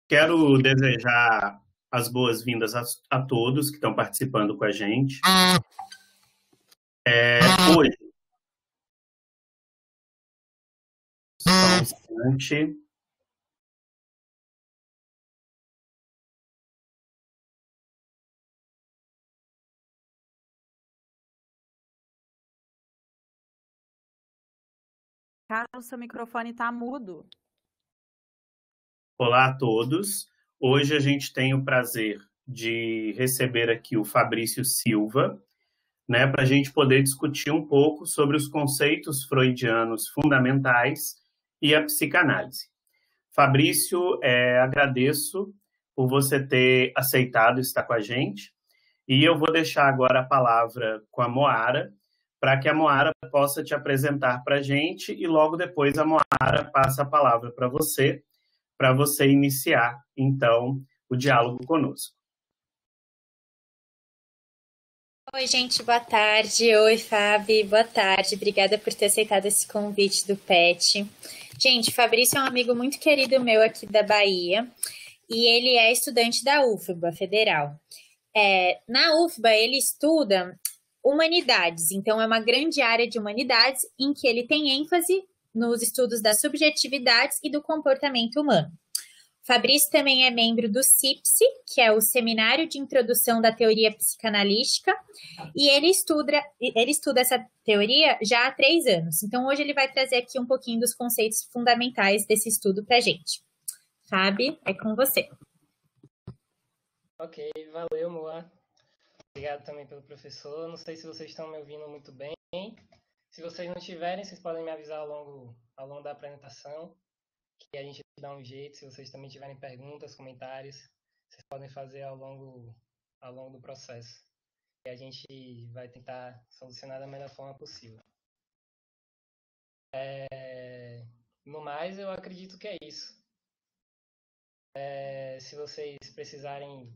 Quero desejar as boas-vindas a todos que estão participando com a gente. Hoje, só um instante. Carlos, seu microfone está mudo. Olá a todos. Hoje a gente tem o prazer de receber aqui o Fabrício Silva, para a gente poder discutir um pouco sobre os conceitos freudianos fundamentais e a psicanálise. Fabrício, agradeço por você ter aceitado estar com a gente. E eu vou deixar agora a palavra com a Moara, para que a Moara possa te apresentar para a gente e logo depois a Moara passa a palavra para você iniciar, então, o diálogo conosco. Oi, gente, boa tarde. Oi, Fábio, boa tarde. Obrigada por ter aceitado esse convite do PET. Gente, Fabrício é um amigo muito querido meu aqui da Bahia e ele é estudante da UFBA Federal. Na UFBA, ele estuda humanidades, então é uma grande área de humanidades em que ele tem ênfase nos estudos das subjetividades e do comportamento humano. Fabrício também é membro do CIPSE, que é o Seminário de Introdução da Teoria Psicanalítica, e ele estuda essa teoria já há 3 anos. Então, hoje ele vai trazer aqui um pouquinho dos conceitos fundamentais desse estudo para a gente. Fábio, é com você. Ok, valeu, Moa. Obrigado também pelo professor. Não sei se vocês estão me ouvindo muito bem. Se vocês não tiverem, vocês podem me avisar ao longo da apresentação, que a gente dá um jeito. Se vocês também tiverem perguntas, comentários, vocês podem fazer ao longo do processo. E a gente vai tentar solucionar da melhor forma possível. No mais, eu acredito que é isso. Se vocês precisarem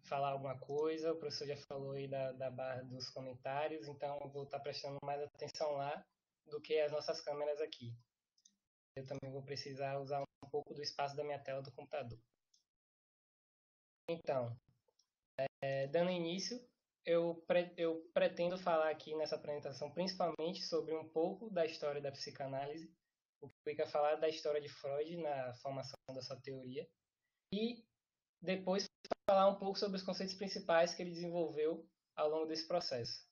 falar alguma coisa, o professor já falou aí da barra dos comentários, então eu vou estar prestando mais atenção lá do que as nossas câmeras aqui. Eu também vou precisar usar um pouco do espaço da minha tela do computador. Então, dando início, eu pretendo falar aqui nessa apresentação principalmente sobre um pouco da história da psicanálise, o que fica falar da história de Freud na formação dessa teoria, e depois falar um pouco sobre os conceitos principais que ele desenvolveu ao longo desse processo.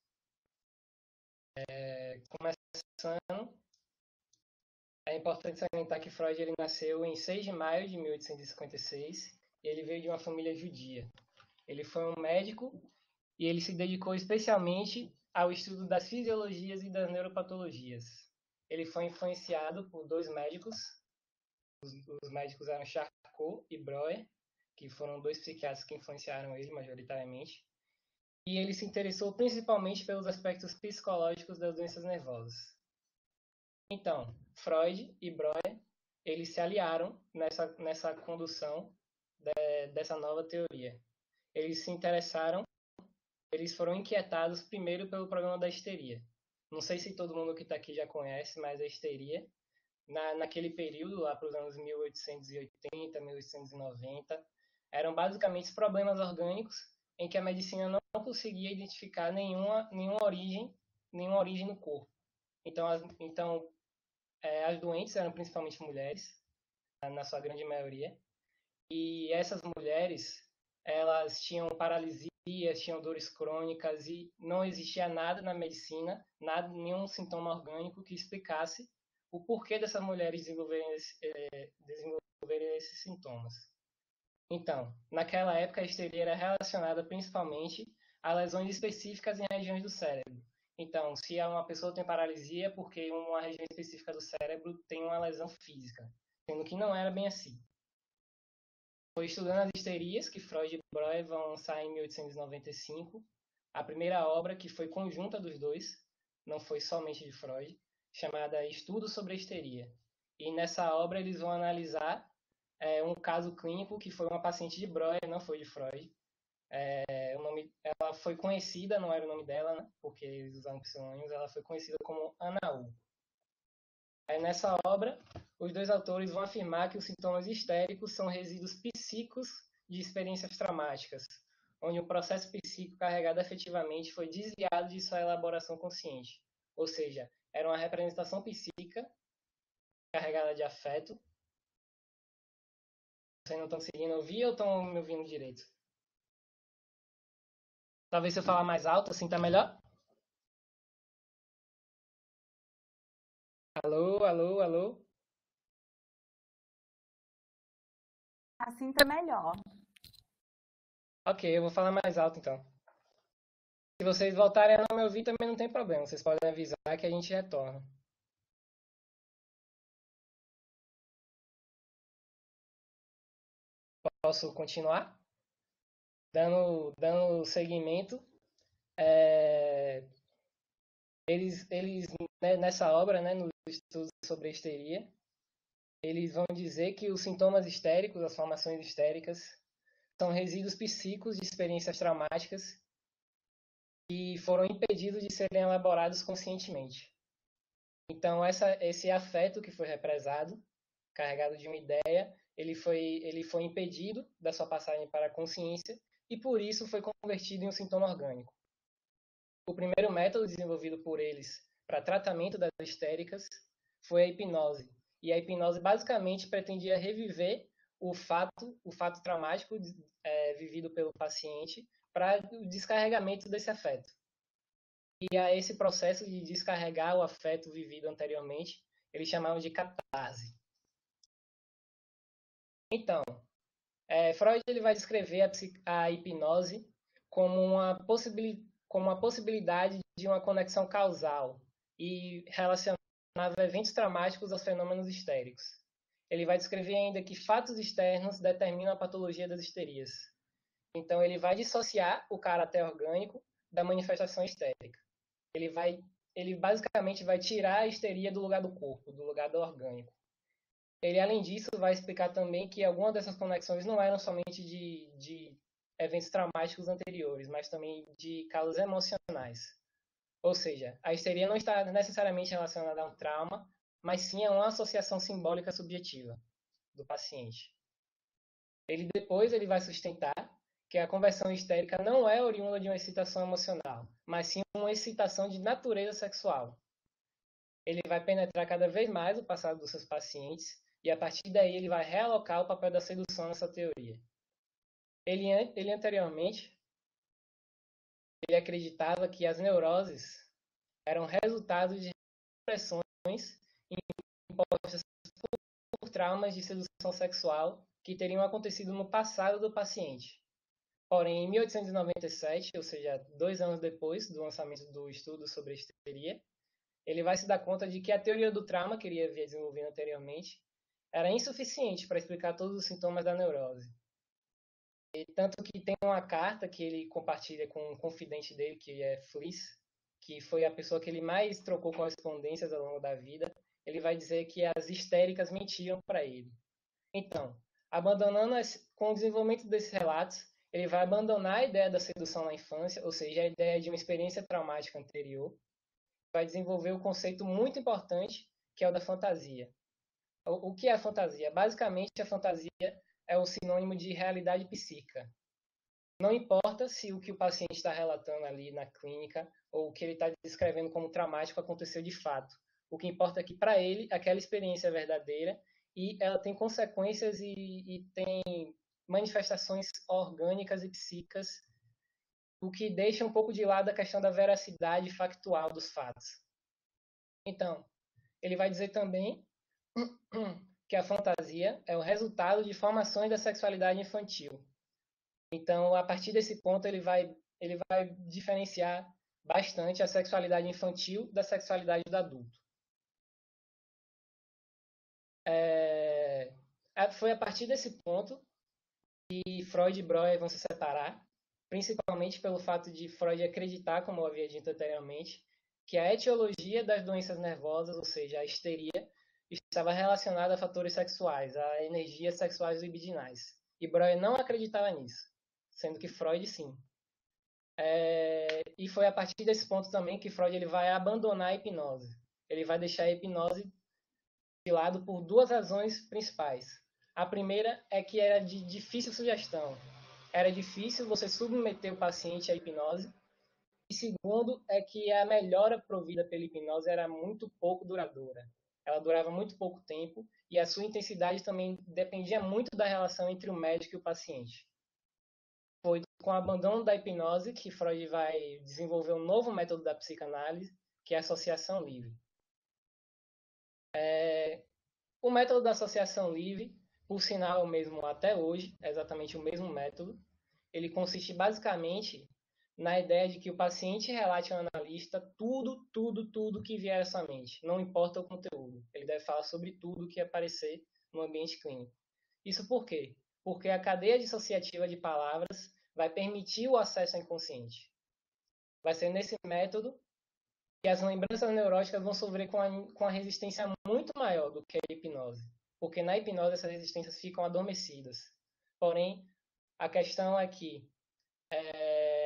Começando, é importante salientar que Freud ele nasceu em 6 de maio de 1856 e ele veio de uma família judia. Ele foi um médico e ele se dedicou especialmente ao estudo das fisiologias e das neuropatologias. Ele foi influenciado por 2 médicos. Os médicos eram Charcot e Breuer, que foram 2 psiquiatras que influenciaram ele majoritariamente. E ele se interessou principalmente pelos aspectos psicológicos das doenças nervosas. Então, Freud e Breuer, eles se aliaram nessa condução dessa nova teoria. Eles se interessaram, eles foram inquietados primeiro pelo problema da histeria. Não sei se todo mundo que está aqui já conhece, mas a histeria, naquele período, lá para os anos 1880, 1890, eram basicamente problemas orgânicos em que a medicina não conseguia identificar nenhuma origem no corpo. Então, as doentes eram principalmente mulheres, na sua grande maioria, e essas mulheres, elas tinham paralisias, tinham dores crônicas e não existia nada na medicina, nenhum sintoma orgânico que explicasse o porquê dessas mulheres desenvolverem esses sintomas. Então, naquela época, a histeria era relacionada principalmente a lesões específicas em regiões do cérebro. Então, se uma pessoa tem paralisia, porque uma região específica do cérebro tem uma lesão física, sendo que não era bem assim. Foi estudando as histerias que Freud e Breuer vão lançar em 1895, a primeira obra que foi conjunta dos dois, não foi somente de Freud, chamada Estudo sobre a Histeria. E nessa obra eles vão analisar um caso clínico que foi uma paciente de Breuer, não foi de Freud. Ela foi conhecida, não era o nome dela, né, porque eles usavam pseudônimos, ela foi conhecida como Ana U. Aí, nessa obra, os dois autores vão afirmar que os sintomas histéricos são resíduos psíquicos de experiências traumáticas, onde o processo psíquico carregado afetivamente foi desviado de sua elaboração consciente. Ou seja, era uma representação psíquica carregada de afeto. Vocês não estão conseguindo ouvir ou estão me ouvindo direito? Talvez se eu falar mais alto, assim tá melhor? Alô, alô, alô? Assim tá melhor. Ok, eu vou falar mais alto então. Se vocês voltarem a não me ouvir, também não tem problema. Vocês podem avisar que a gente retorna. Posso continuar? Dando seguimento. Eles né, nessa obra, né, no estudo sobre a histeria, eles vão dizer que os sintomas histéricos, as formações histéricas, são resíduos psíquicos de experiências traumáticas e foram impedidos de serem elaborados conscientemente. Então, esse afeto que foi represado, carregado de uma ideia, ele foi impedido da sua passagem para a consciência e, por isso, foi convertido em um sintoma orgânico. O primeiro método desenvolvido por eles para tratamento das histéricas foi a hipnose. E a hipnose basicamente pretendia reviver o fato traumático vivido pelo paciente para o descarregamento desse afeto. E a esse processo de descarregar o afeto vivido anteriormente, eles chamavam de catarse. Então, Freud ele vai descrever a hipnose como uma possibilidade de uma conexão causal e relacionava eventos traumáticos aos fenômenos histéricos. Ele vai descrever ainda que fatos externos determinam a patologia das histerias. Então, ele vai dissociar o caráter orgânico da manifestação histérica. Ele basicamente vai tirar a histeria do lugar do corpo, do lugar do orgânico. Ele, além disso, vai explicar também que algumas dessas conexões não eram somente de eventos traumáticos anteriores, mas também de causas emocionais. Ou seja, a histeria não está necessariamente relacionada a um trauma, mas sim a uma associação simbólica subjetiva do paciente. Ele vai sustentar que a conversão histérica não é oriunda de uma excitação emocional, mas sim uma excitação de natureza sexual. Ele vai penetrar cada vez mais o passado dos seus pacientes e a partir daí ele vai realocar o papel da sedução nessa teoria. Ele anteriormente ele acreditava que as neuroses eram resultado de repressões impostas por traumas de sedução sexual que teriam acontecido no passado do paciente. Porém, em 1897, ou seja, 2 anos depois do lançamento do estudo sobre a histeria, ele vai se dar conta de que a teoria do trauma, que ele havia desenvolvido anteriormente, era insuficiente para explicar todos os sintomas da neurose. E tanto que tem uma carta que ele compartilha com um confidente dele, que é Fliss, que foi a pessoa que ele mais trocou correspondências ao longo da vida. Ele vai dizer que as histéricas mentiam para ele. Então, com o desenvolvimento desses relatos, ele vai abandonar a ideia da sedução na infância, ou seja, a ideia de uma experiência traumática anterior, vai desenvolver um conceito muito importante, que é o da fantasia. O que é a fantasia? Basicamente, a fantasia é o sinônimo de realidade psíquica. Não importa se o que o paciente está relatando ali na clínica ou o que ele está descrevendo como traumático aconteceu de fato. O que importa é que, para ele, aquela experiência é verdadeira e ela tem consequências e tem manifestações orgânicas e psíquicas, o que deixa um pouco de lado a questão da veracidade factual dos fatos. Então, ele vai dizer também que a fantasia é o resultado de formações da sexualidade infantil. Então, a partir desse ponto, ele vai diferenciar bastante a sexualidade infantil da sexualidade do adulto. Foi a partir desse ponto que Freud e Breuer vão se separar, principalmente pelo fato de Freud acreditar, como eu havia dito anteriormente, que a etiologia das doenças nervosas, ou seja, a histeria, estava relacionada a fatores sexuais, a energias sexuais libidinais. E Breuer não acreditava nisso, sendo que Freud sim. E foi a partir desse ponto também que Freud ele vai abandonar a hipnose. Ele vai deixar a hipnose lado por duas razões principais. A primeira é que era de difícil sugestão. Era difícil você submeter o paciente à hipnose. E segundo é que a melhora provida pela hipnose era muito pouco duradoura. Ela durava muito pouco tempo e a sua intensidade também dependia muito da relação entre o médico e o paciente. Foi com o abandono da hipnose que Freud vai desenvolver um novo método da psicanálise, que é a associação livre. O método da associação livre, por sinal, é o mesmo até hoje, é exatamente o mesmo método. Ele consiste basicamente na ideia de que o paciente relate ao analista tudo que vier à sua mente, não importa o conteúdo. Ele deve falar sobre tudo que aparecer no ambiente clínico. Isso por quê? Porque a cadeia dissociativa de palavras vai permitir o acesso ao inconsciente. Vai ser nesse método que as lembranças neuróticas vão sofrer com a resistência muito maior do que a hipnose. Porque na hipnose essas resistências ficam adormecidas. Porém, a questão é que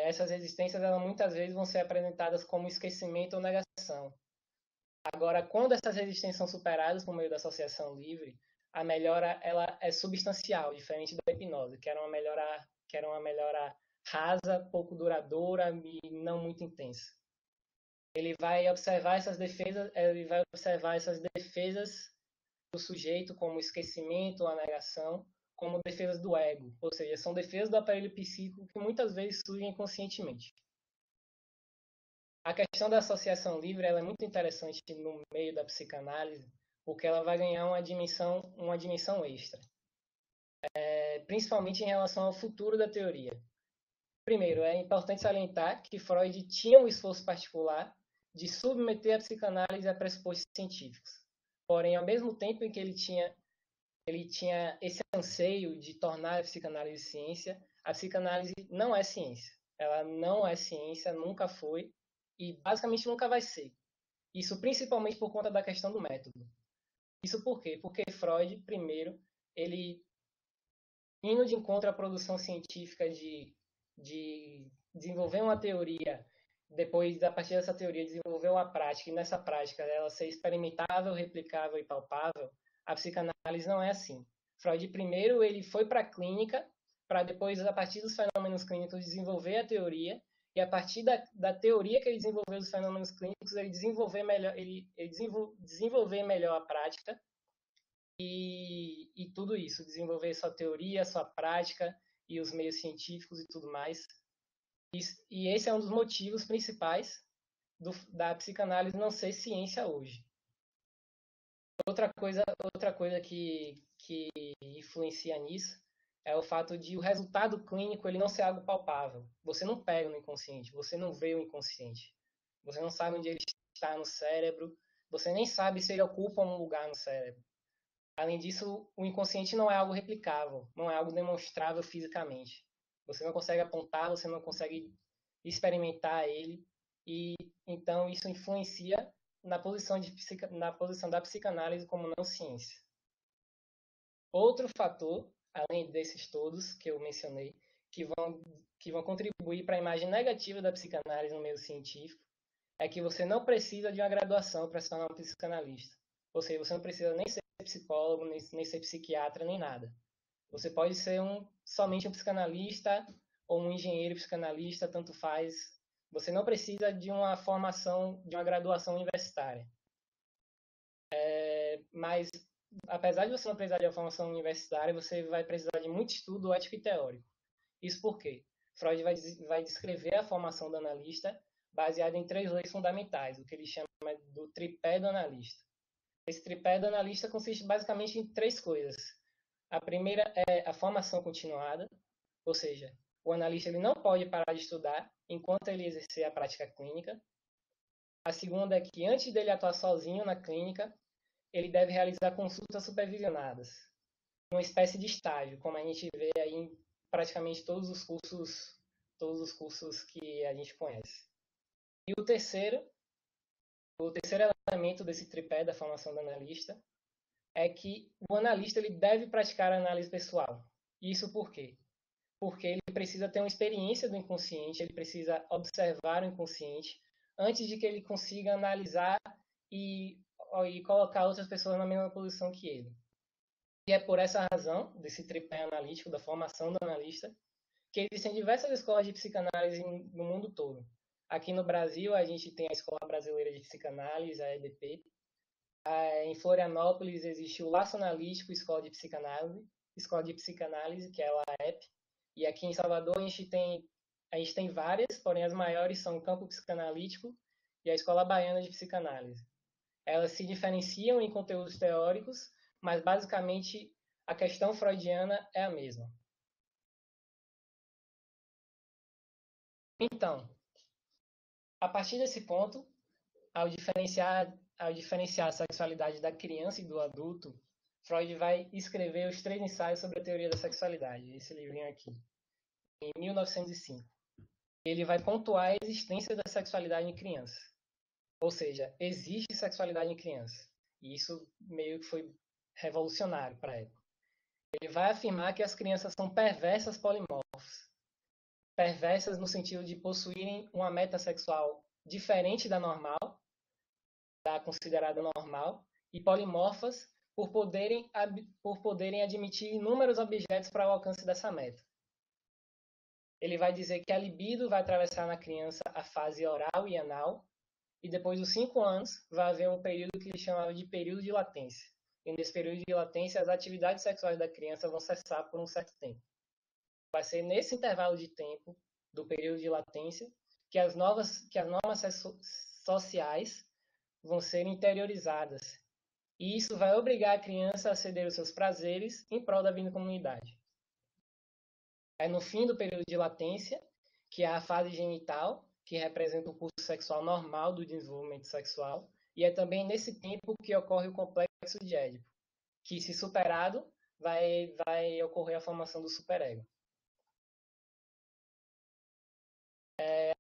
essas resistências elas muitas vezes vão ser apresentadas como esquecimento ou negação. Agora, quando essas resistências são superadas por meio da associação livre, a melhora ela é substancial, diferente da hipnose, que era uma melhora rasa, pouco duradoura e não muito intensa. Ele vai observar essas defesas do sujeito, como o esquecimento, a negação, como defesas do ego, ou seja, são defesas do aparelho psíquico que muitas vezes surgem inconscientemente. A questão da associação livre ela é muito interessante no meio da psicanálise, porque ela vai ganhar uma dimensão extra, principalmente em relação ao futuro da teoria. Primeiro, é importante salientar que Freud tinha um esforço particular de submeter a psicanálise a pressupostos científicos. Porém, ao mesmo tempo em que ele tinha esse anseio de tornar a psicanálise ciência, a psicanálise não é ciência. Ela não é ciência, nunca foi e basicamente nunca vai ser. Isso principalmente por conta da questão do método. Isso por quê? Porque Freud, primeiro, ele indo de encontro à produção científica de desenvolver uma teoria, depois, a partir dessa teoria, desenvolver uma prática, e nessa prática ela ser experimentável, replicável e palpável, a psicanálise não é assim. Freud, primeiro, ele foi para a clínica, para depois, a partir dos fenômenos clínicos, desenvolver a teoria, e a partir da teoria que ele desenvolveu dos fenômenos clínicos, ele desenvolver melhor a prática, e tudo isso, desenvolver sua teoria, sua prática, e os meios científicos e tudo mais. E esse é um dos motivos principais da psicanálise não ser ciência hoje. Outra coisa que influencia nisso é o fato de o resultado clínico ele não ser algo palpável. Você não pega no inconsciente, você não vê o inconsciente. Você não sabe onde ele está no cérebro, você nem sabe se ele ocupa um lugar no cérebro. Além disso, o inconsciente não é algo replicável, não é algo demonstrável fisicamente. Você não consegue apontar, você não consegue experimentar ele, e então isso influencia na posição da psicanálise como não ciência. Outro fator, além desses todos que eu mencionei, que vão contribuir para a imagem negativa da psicanálise no meio científico, é que você não precisa de uma graduação para se tornar um psicanalista. Ou seja, você não precisa nem ser psicólogo, nem ser psiquiatra, nem nada. Você pode ser somente um psicanalista ou um engenheiro psicanalista, tanto faz. Você não precisa de uma formação, de uma graduação universitária. Mas, apesar de você não precisar de uma formação universitária, você vai precisar de muito estudo ético e teórico. Isso por quê? Freud vai descrever a formação do analista baseada em 3 leis fundamentais, o que ele chama do tripé do analista. Esse tripé do analista consiste basicamente em 3 coisas. A primeira é a formação continuada, ou seja, o analista ele não pode parar de estudar enquanto ele exercer a prática clínica. A segunda é que antes dele atuar sozinho na clínica, ele deve realizar consultas supervisionadas, uma espécie de estágio, como a gente vê aí em praticamente todos os cursos que a gente conhece. E o terceiro elemento desse tripé da formação do analista é que o analista ele deve praticar a análise pessoal. Isso por quê? Porque ele precisa ter uma experiência do inconsciente, ele precisa observar o inconsciente antes de que ele consiga analisar e e colocar outras pessoas na mesma posição que ele. E é por essa razão, desse tripé analítico, da formação do analista, que existem diversas escolas de psicanálise no mundo todo. Aqui no Brasil, a gente tem a Escola Brasileira de Psicanálise, a EBP. Em Florianópolis, existe o Laço Analítico, Escola de Psicanálise, que é a LAEP. E aqui em Salvador, a gente tem várias, porém as maiores são o Campo Psicanalítico e a Escola Baiana de Psicanálise. Elas se diferenciam em conteúdos teóricos, mas basicamente a questão freudiana é a mesma. Então, a partir desse ponto, ao diferenciar a sexualidade da criança e do adulto, Freud vai escrever os 3 ensaios sobre a teoria da sexualidade, esse livrinho aqui, em 1905. Ele vai pontuar a existência da sexualidade em criança. Ou seja, existe sexualidade em criança. E isso meio que foi revolucionário para a época. Ele vai afirmar que as crianças são perversas polimorfas. Perversas no sentido de possuírem uma meta sexual diferente da normal, da considerada normal, e polimorfas por poderem admitir inúmeros objetos para o alcance dessa meta. Ele vai dizer que a libido vai atravessar na criança a fase oral e anal, e depois dos 5 anos vai haver um período que ele chamava de período de latência. E nesse período de latência, as atividades sexuais da criança vão cessar por um certo tempo. Vai ser nesse intervalo de tempo, do período de latência, que as normas sociais vão ser interiorizadas. E isso vai obrigar a criança a ceder os seus prazeres em prol da vida em comunidade. É no fim do período de latência, que é a fase genital, que representa o curso sexual normal do desenvolvimento sexual, e é também nesse tempo que ocorre o complexo de Édipo, que, se superado, vai ocorrer a formação do superego.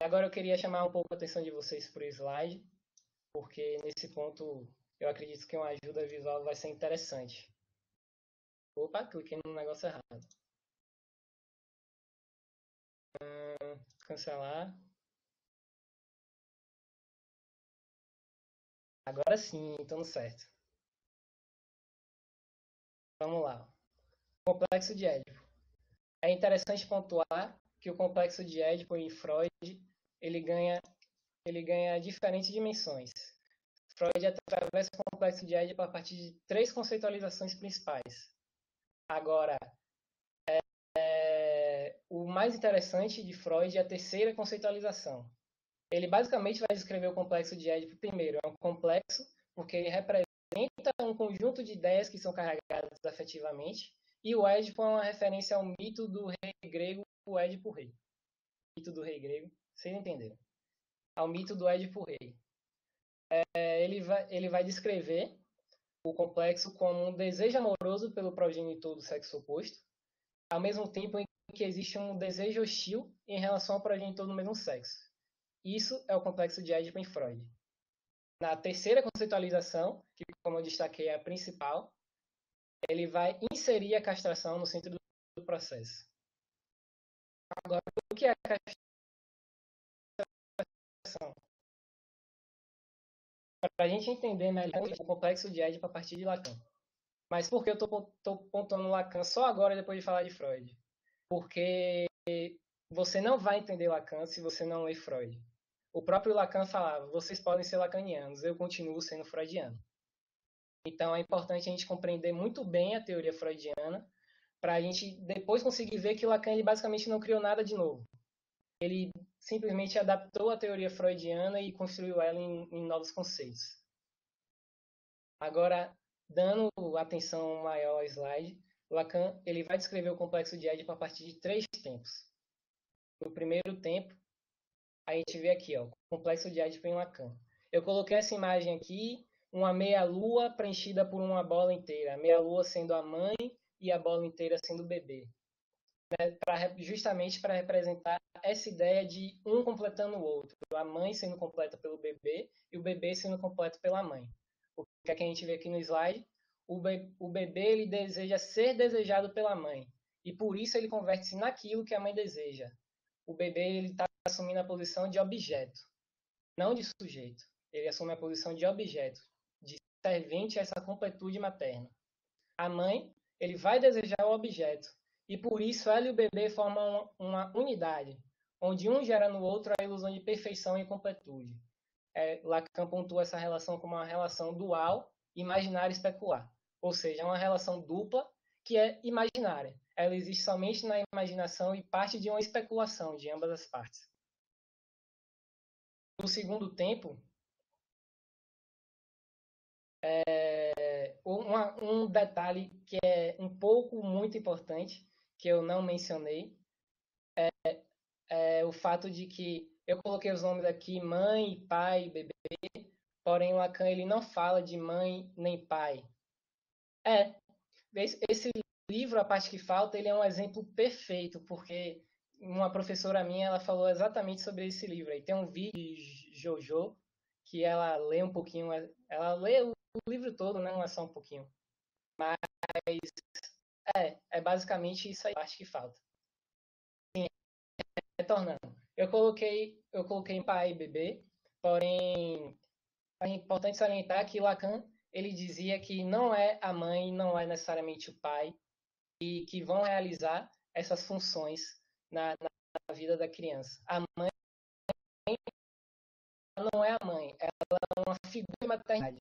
Agora eu queria chamar um pouco a atenção de vocês para o slide, porque nesse ponto eu acredito que uma ajuda visual vai ser interessante. Opa, cliquei no negócio errado. Cancelar. Agora sim, estamos certo. Vamos lá. Complexo de Édipo. É interessante pontuar que o complexo de Édipo em Freud ele ganha diferentes dimensões. Freud atravessa o complexo de Édipo a partir de 3 conceitualizações principais. Agora, o mais interessante de Freud é a terceira conceitualização. Ele basicamente vai descrever o complexo de Édipo primeiro. É um complexo porque ele representa um conjunto de ideias que são carregadas afetivamente, e o Édipo é uma referência ao mito do rei grego, o Édipo Rei. Mito do rei grego, vocês entenderam. Ao mito do Édipo Rei. Ele vai descrever o complexo como um desejo amoroso pelo progenitor do sexo oposto, ao mesmo tempo em que existe um desejo hostil em relação ao progenitor do mesmo sexo. Isso é o complexo de Édipo em Freud. Na terceira conceitualização, que, como eu destaquei, é a principal, ele vai inserir a castração no centro do processo. Agora, o que é a castração? Para a gente entender melhor o complexo de Édipo a partir de Lacan. Mas por que eu estou pontuando Lacan só agora, depois de falar de Freud? Porque você não vai entender Lacan se você não ler Freud. O próprio Lacan falava, vocês podem ser lacanianos, eu continuo sendo freudiano. Então é importante a gente compreender muito bem a teoria freudiana para a gente depois conseguir ver que Lacan ele basicamente não criou nada de novo. Ele simplesmente adaptou a teoria freudiana e construiu ela em novos conceitos. Agora, dando atenção maior ao slide, Lacan ele vai descrever o complexo de Édipo a partir de 3 tempos. No primeiro tempo, a gente vê aqui, ó, o complexo de Édipo em Lacan. Eu coloquei essa imagem aqui, uma meia-lua preenchida por uma bola inteira. A meia-lua sendo a mãe e a bola inteira sendo o bebê. Né? Justamente para representar essa ideia de um completando o outro. A mãe sendo completa pelo bebê e o bebê sendo completo pela mãe. O que é que a gente vê aqui no slide? O bebê ele deseja ser desejado pela mãe. E por isso ele converte-se naquilo que a mãe deseja. O bebê está assumindo a posição de objeto, não de sujeito. Ele assume a posição de objeto, de servente a essa completude materna. A mãe, ele vai desejar o objeto, e por isso ela e o bebê formam uma unidade, onde um gera no outro a ilusão de perfeição e completude. Lacan pontua essa relação como uma relação dual, imaginária e especular, ou seja, é uma relação dupla que é imaginária. Ela existe somente na imaginação e parte de uma especulação de ambas as partes. No segundo tempo, um detalhe que é um pouco muito importante, que eu não mencionei, é o fato de que eu coloquei os nomes aqui, mãe, pai, bebê, porém Lacan ele não fala de mãe nem pai. Esse livro, a parte que falta, ele é um exemplo perfeito, porque uma professora minha, ela falou exatamente sobre esse livro. Aí tem um vídeo de Jojo, que ela lê um pouquinho, ela lê o livro todo, né? Não é só um pouquinho. Mas é basicamente isso aí, a parte que falta. Sim, retornando. Eu coloquei pai e bebê, porém é importante salientar que Lacan ele dizia que não é a mãe, não é necessariamente o pai, e que vão realizar essas funções na vida da criança. A mãe não é a mãe, ela é uma figura de maternidade.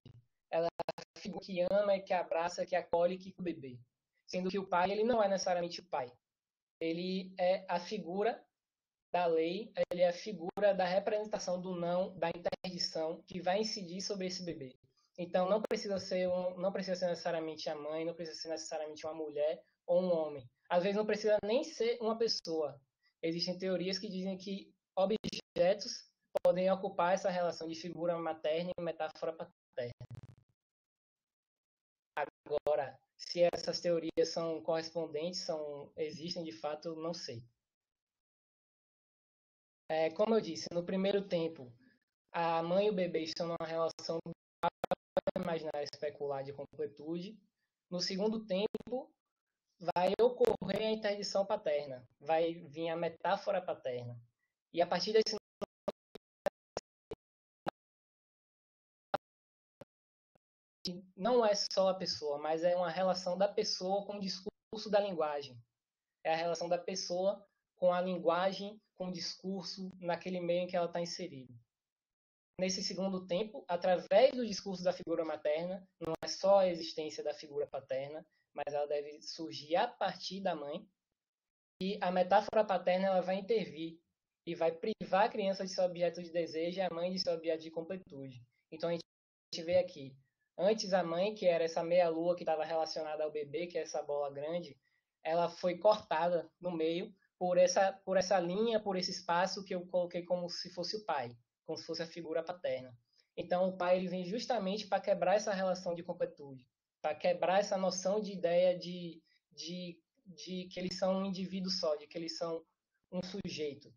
Ela é a figura que ama, que abraça, que acolhe, que cuida do bebê. Sendo que o pai, ele não é necessariamente o pai. Ele é a figura da lei, ele é a figura da representação do não, da interdição, que vai incidir sobre esse bebê. Então, não precisa ser necessariamente a mãe, não precisa ser necessariamente uma mulher ou um homem. Às vezes, não precisa nem ser uma pessoa. Existem teorias que dizem que objetos podem ocupar essa relação de figura materna e metáfora paterna. Agora, se essas teorias são correspondentes, existem de fato, não sei. Como eu disse, no primeiro tempo, a mãe e o bebê estão numa relação imaginária especular de completude. No segundo tempo, vai ocorrer a interdição paterna, vai vir a metáfora paterna. E a partir desse não é só a pessoa, mas é uma relação da pessoa com o discurso da linguagem. É a relação da pessoa com a linguagem, com o discurso, naquele meio em que ela está inserida. Nesse segundo tempo, através do discurso da figura materna, não é só a existência da figura paterna, mas ela deve surgir a partir da mãe, e a metáfora paterna ela vai intervir e vai privar a criança de seu objeto de desejo e a mãe de seu objeto de completude. Então a gente vê aqui, antes a mãe, que era essa meia-lua que estava relacionada ao bebê, que é essa bola grande, ela foi cortada no meio por essa linha, por esse espaço que eu coloquei como se fosse o pai, como se fosse a figura paterna. Então o pai ele vem justamente para quebrar essa relação de completude, para quebrar essa noção de ideia de que eles são um indivíduo só, de que eles são um sujeito.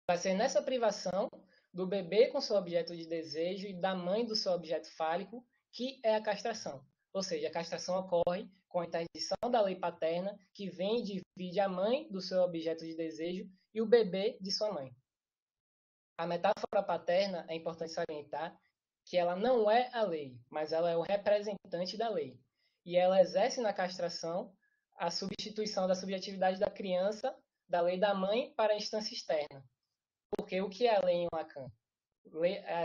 Vai ser nessa privação do bebê com seu objeto de desejo e da mãe do seu objeto fálico que é a castração. Ou seja, a castração ocorre com a interdição da lei paterna que vem e divide a mãe do seu objeto de desejo e o bebê de sua mãe. A metáfora paterna é importante salientar que ela não é a lei, mas ela é o representante da lei. E ela exerce na castração a substituição da subjetividade da criança da lei da mãe para a instância externa. Porque o que é a lei em Lacan?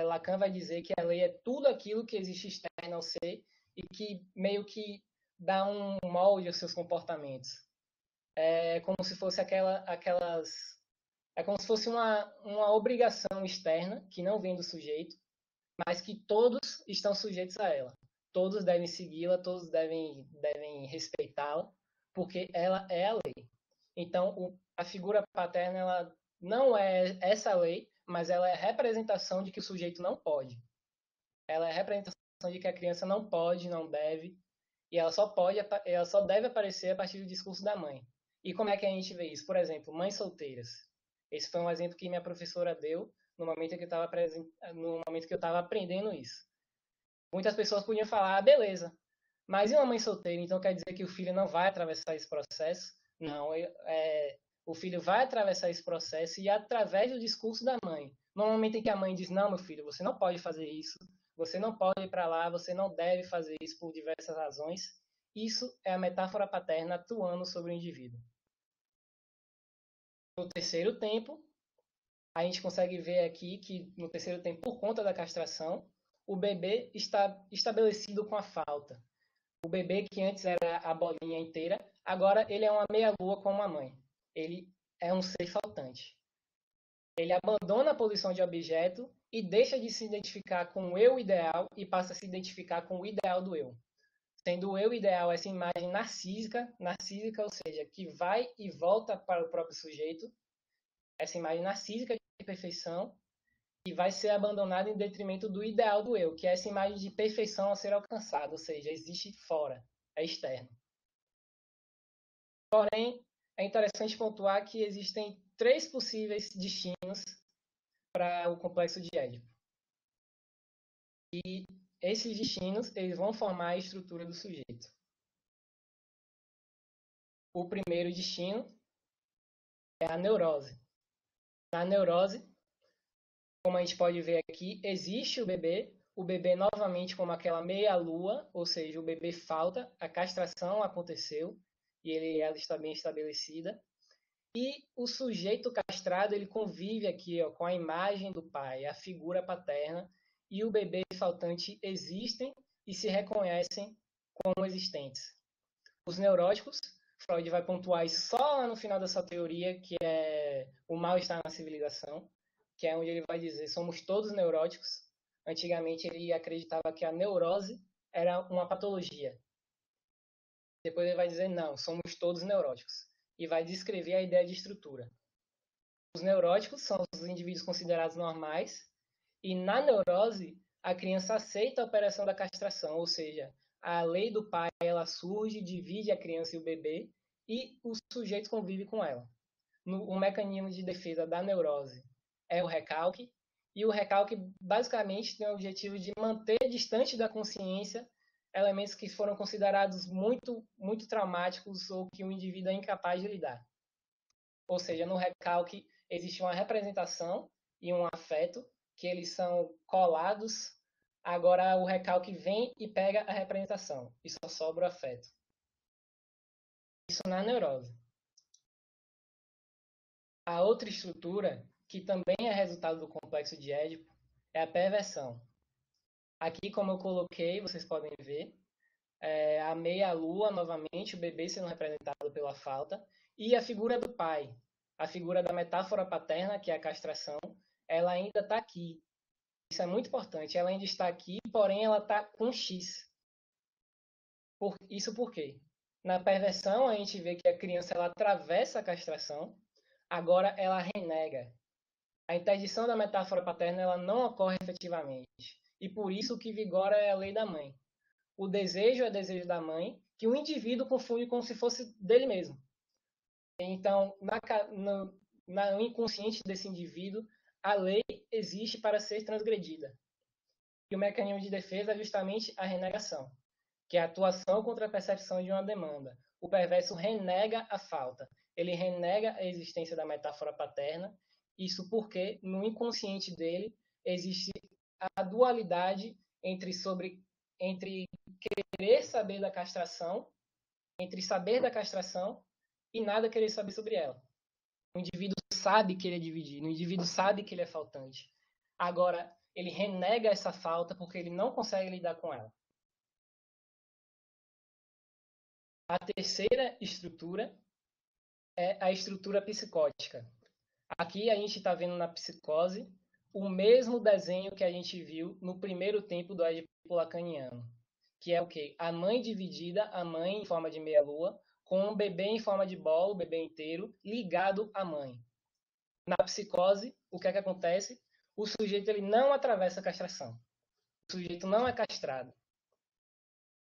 Lacan vai dizer que a lei é tudo aquilo que existe externo ao ser e que meio que dá um molde aos seus comportamentos. É como se fosse é como se fosse uma obrigação externa que não vem do sujeito, mas que todos estão sujeitos a ela. Todos devem segui-la, todos devem respeitá-la, porque ela é a lei. Então, a figura paterna ela não é essa lei, mas ela é a representação de que o sujeito não pode. Ela é a representação de que a criança não pode, não deve, e ela só deve aparecer a partir do discurso da mãe. E como é que a gente vê isso? Por exemplo, mães solteiras. Esse foi um exemplo que minha professora deu no momento que eu estava aprendendo isso. Muitas pessoas podiam falar, beleza, mas e uma mãe solteira? Então quer dizer que o filho não vai atravessar esse processo? Não, o filho vai atravessar esse processo e através do discurso da mãe. No momento em que a mãe diz, não, meu filho, você não pode fazer isso, você não pode ir para lá, você não deve fazer isso por diversas razões. Isso é a metáfora paterna atuando sobre o indivíduo. No terceiro tempo, a gente consegue ver aqui que no terceiro tempo, por conta da castração, o bebê está estabelecido com a falta. O bebê que antes era a bolinha inteira, agora ele é uma meia-lua com uma mãe. Ele é um ser faltante. Ele abandona a posição de objeto e deixa de se identificar com o eu ideal e passa a se identificar com o ideal do eu. Sendo o eu ideal essa imagem narcísica, ou seja, que vai e volta para o próprio sujeito, essa imagem narcísica de perfeição, e vai ser abandonada em detrimento do ideal do eu, que é essa imagem de perfeição a ser alcançada, ou seja, existe fora, é externo. Porém, é interessante pontuar que existem 3 possíveis destinos para o complexo de Édipo. E esses destinos eles vão formar a estrutura do sujeito. O primeiro destino é a neurose. Na neurose, como a gente pode ver aqui, existe o bebê novamente como aquela meia-lua, ou seja, o bebê falta, a castração aconteceu e ela está bem estabelecida. E o sujeito castrado ele convive aqui com a imagem do pai, a figura paterna, e o bebê faltante existem e se reconhecem como existentes. Os neuróticos, Freud vai pontuar isso só lá no final dessa teoria, que é o mal-estar na civilização, que é onde ele vai dizer somos todos neuróticos. Antigamente ele acreditava que a neurose era uma patologia. Depois ele vai dizer não, somos todos neuróticos. E vai descrever a ideia de estrutura. Os neuróticos são os indivíduos considerados normais, e na neurose a criança aceita a operação da castração, ou seja, a lei do pai ela surge, divide a criança e o bebê, e o sujeito convive com ela. O mecanismo de defesa da neurose é o recalque, e o recalque basicamente tem o objetivo de manter distante da consciência elementos que foram considerados muito, muito traumáticos ou que o indivíduo é incapaz de lidar. Ou seja, no recalque existe uma representação e um afeto que eles são colados. Agora o recalque vem e pega a representação e só sobra o afeto. Isso na neurose. A outra estrutura, que também é resultado do complexo de Édipo, é a perversão. Aqui, como eu coloquei, vocês podem ver, a meia-lua, novamente, o bebê sendo representado pela falta, e a figura do pai, a figura da metáfora paterna, que é a castração, ela ainda está aqui. Isso é muito importante, ela ainda está aqui, porém ela está com X. Isso por quê? Na perversão, a gente vê que a criança ela atravessa a castração, agora ela renega. A interdição da metáfora paterna ela não ocorre efetivamente. E por isso o que vigora é a lei da mãe. O desejo é desejo da mãe, que o indivíduo confunde como se fosse dele mesmo. Então, no inconsciente desse indivíduo, a lei existe para ser transgredida. E o mecanismo de defesa é justamente a renegação, que é a atuação contra a percepção de uma demanda. O perverso renega a falta. Ele renega a existência da metáfora paterna. Isso porque, no inconsciente dele, existe a dualidade entre querer saber da castração, entre saber da castração e nada querer saber sobre ela. O indivíduo sabe que ele é dividido, o indivíduo sabe que ele é faltante. Agora, ele renega essa falta porque ele não consegue lidar com ela. A terceira estrutura é a estrutura psicótica. Aqui a gente está vendo na psicose o mesmo desenho que a gente viu no primeiro tempo do Édipo lacaniano, que é o quê? A mãe dividida, a mãe em forma de meia-lua, com um bebê em forma de bola, o bebê inteiro, ligado à mãe. Na psicose, o que é que acontece? O sujeito ele não atravessa a castração. O sujeito não é castrado.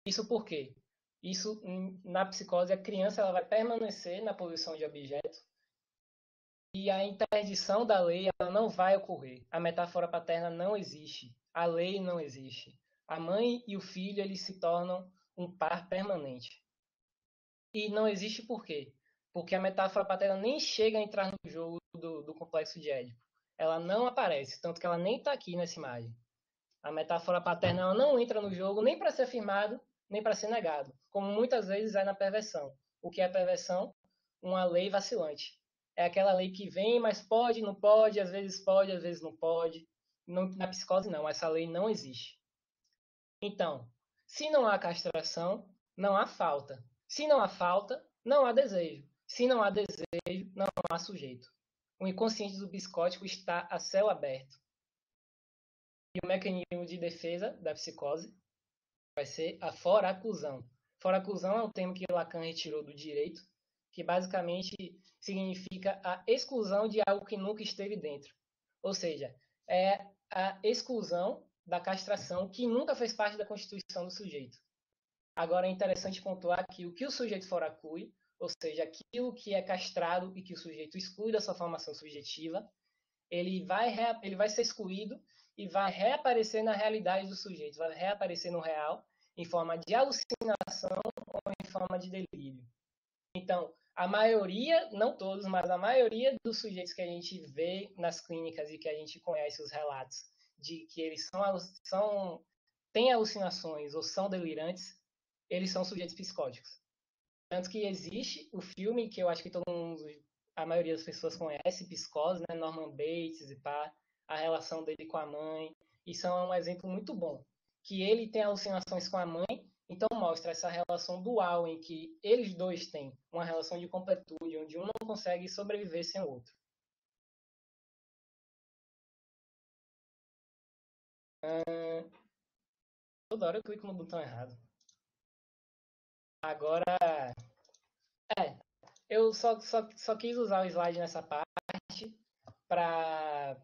Isso por quê? Isso, na psicose, a criança ela vai permanecer na posição de objeto e a interdição da lei ela não vai ocorrer. A metáfora paterna não existe. A lei não existe. A mãe e o filho eles se tornam um par permanente. E não existe por quê? Porque a metáfora paterna nem chega a entrar no jogo do complexo de Édipo. Ela não aparece, tanto que ela nem está aqui nessa imagem. A metáfora paterna ela não entra no jogo nem para ser afirmado, nem para ser negado, como muitas vezes é na perversão. O que é perversão? Uma lei vacilante. É aquela lei que vem, mas pode, não pode, às vezes não pode. Na psicose, não. Essa lei não existe. Então, se não há castração, não há falta. Se não há falta, não há desejo. Se não há desejo, não há sujeito. O inconsciente do psicótico está a céu aberto. E o mecanismo de defesa da psicose vai ser a foraclusão. Foraclusão é um termo que Lacan retirou do direito, que basicamente significa a exclusão de algo que nunca esteve dentro. Ou seja, é a exclusão da castração que nunca fez parte da constituição do sujeito. Agora é interessante pontuar que o que o sujeito foraclui, ou seja, aquilo que é castrado e que o sujeito exclui da sua formação subjetiva, ele vai ser excluído e vai reaparecer na realidade do sujeito, vai reaparecer no real em forma de alucinação ou em forma de delírio. Então, a maioria, não todos, mas a maioria dos sujeitos que a gente vê nas clínicas e que a gente conhece os relatos de que eles têm alucinações ou são delirantes, eles são sujeitos psicóticos. Tanto que existe o filme que eu acho que todo mundo, a maioria das pessoas conhece, Psicose, né? Norman Bates e pá, a relação dele com a mãe. Isso é um exemplo muito bom. Que ele tem alucinações com a mãe, então mostra essa relação dual em que eles dois têm uma relação de completude, onde um não consegue sobreviver sem o outro. Toda hora eu clico no botão errado. Agora, eu só quis usar o slide nessa parte para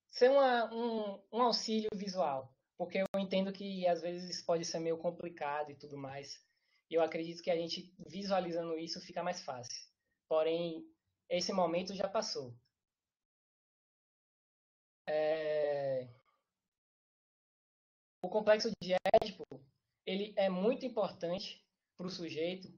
ser um auxílio visual, porque eu entendo que às vezes isso pode ser meio complicado e tudo mais. E eu acredito que a gente visualizando isso fica mais fácil. Porém, esse momento já passou. O complexo de Édipo, ele é muito importante para o sujeito,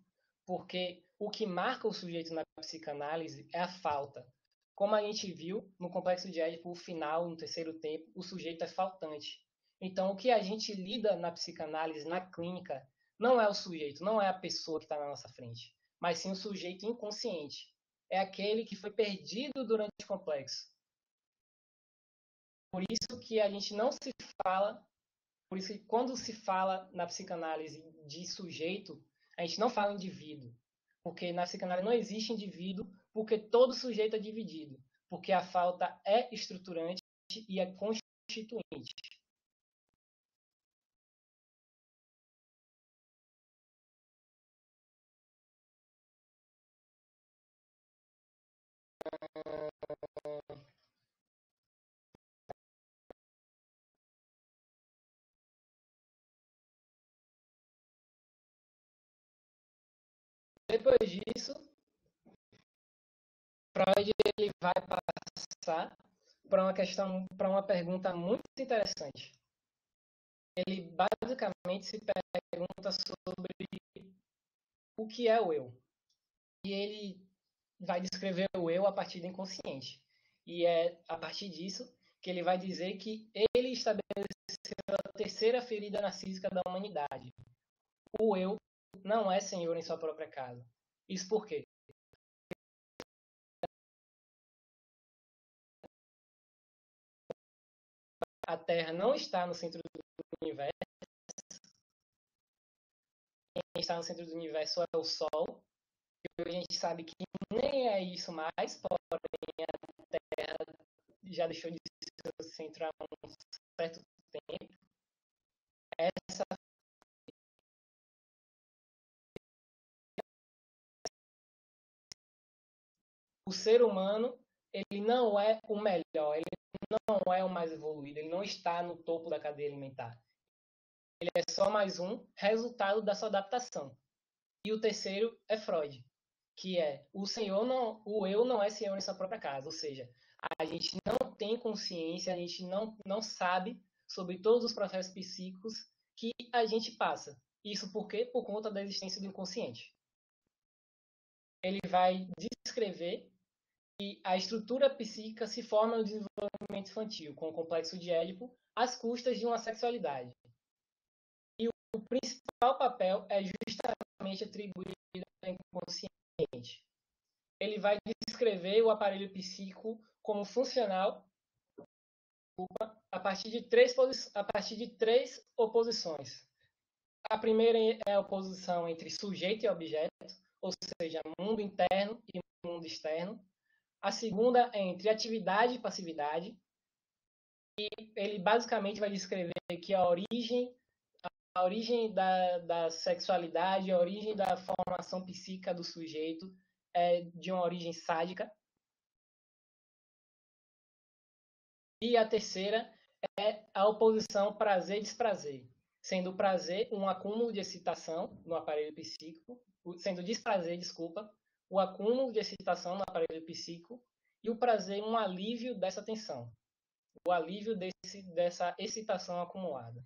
porque o que marca o sujeito na psicanálise é a falta. Como a gente viu no complexo de Édipo, o final, no terceiro tempo, o sujeito é faltante. Então, o que a gente lida na psicanálise, na clínica, não é o sujeito, não é a pessoa que está na nossa frente, mas sim o sujeito inconsciente. É aquele que foi perdido durante o complexo. Por isso que a gente não se fala, por isso que quando se fala na psicanálise de sujeito, a gente não fala indivíduo. Porque na psicanálise não existe indivíduo, porque todo sujeito é dividido. Porque a falta é estruturante e é constituinte. Depois disso, Freud ele vai passar para uma pergunta muito interessante. Ele basicamente se pergunta sobre o que é o eu. E ele vai descrever o eu a partir do inconsciente. E é a partir disso que ele vai dizer que ele estabeleceu a terceira ferida narcísica da humanidade. O eu não é senhor em sua própria casa. Isso por quê? A Terra não está no centro do universo. Quem está no centro do universo é o Sol. E a gente sabe que nem é isso mais, porém a Terra já deixou de ser o centro há um certo tempo. Essa o ser humano ele não é o melhor, ele não é o mais evoluído, ele não está no topo da cadeia alimentar. Ele é só mais um resultado da sua adaptação. E o terceiro é Freud, que é o eu não é senhor em sua própria casa, ou seja, a gente não tem consciência, a gente não sabe sobre todos os processos psíquicos que a gente passa. Isso por quê? Por conta da existência do inconsciente. Ele vai descrever a estrutura psíquica se forma no desenvolvimento infantil, com o complexo de Édipo, às custas de uma sexualidade. E o principal papel é justamente atribuído ao inconsciente. Ele vai descrever o aparelho psíquico como funcional a partir de três oposições. A primeira é a oposição entre sujeito e objeto, ou seja, mundo interno e mundo externo. A segunda é entre atividade e passividade. E ele basicamente vai descrever que a origem da sexualidade, a origem da formação psíquica do sujeito é de uma origem sádica. E a terceira é a oposição prazer e desprazer, sendo o prazer um acúmulo de excitação no aparelho psíquico, sendo desprazer, o acúmulo de excitação no aparelho psíquico, e o prazer um alívio dessa tensão, o alívio dessa excitação acumulada.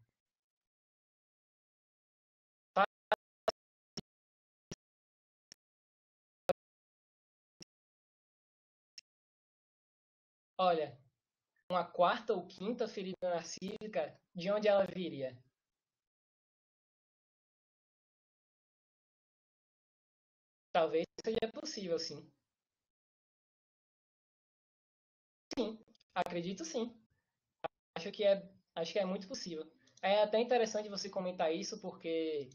Olha, uma quarta ou quinta ferida narcísica, de onde ela viria? Talvez seja possível, sim. Sim, acredito sim. Acho que é muito possível. É até interessante você comentar isso porque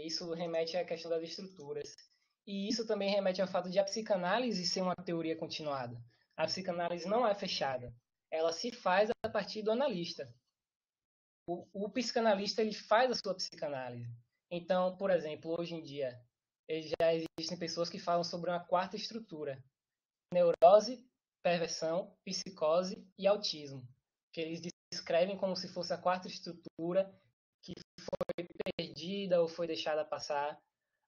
isso remete à questão das estruturas. E isso também remete ao fato de a psicanálise ser uma teoria continuada. A psicanálise não é fechada. Ela se faz a partir do analista. O psicanalista ele faz a sua psicanálise. Então, por exemplo, hoje em dia, já existem pessoas que falam sobre uma quarta estrutura: neurose, perversão, psicose e autismo, que eles descrevem como se fosse a quarta estrutura que foi perdida ou foi deixada passar.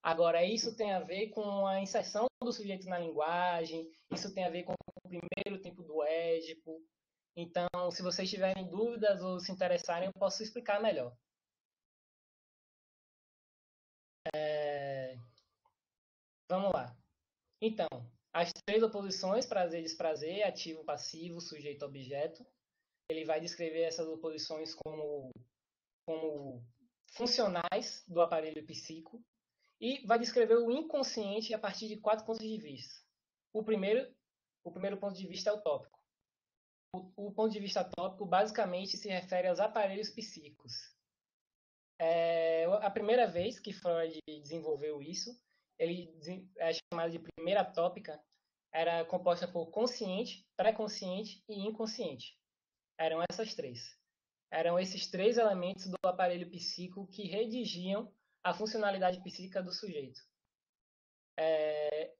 Agora, isso tem a ver com a inserção do sujeito na linguagem, isso tem a ver com o primeiro tempo do Édipo. Então, se vocês tiverem dúvidas ou se interessarem, eu posso explicar melhor. Vamos lá. Então, as três oposições, prazer e desprazer, ativo, passivo, sujeito, objeto. Ele vai descrever essas oposições como funcionais do aparelho psíquico e vai descrever o inconsciente a partir de 4 pontos de vista. O primeiro ponto de vista é o tópico. O ponto de vista tópico basicamente se refere aos aparelhos psíquicos. A primeira vez que Freud desenvolveu isso, ele é chamado de primeira tópica, era composta por consciente, pré-consciente e inconsciente. Eram essas três. Eram esses três elementos do aparelho psíquico que redigiam a funcionalidade psíquica do sujeito.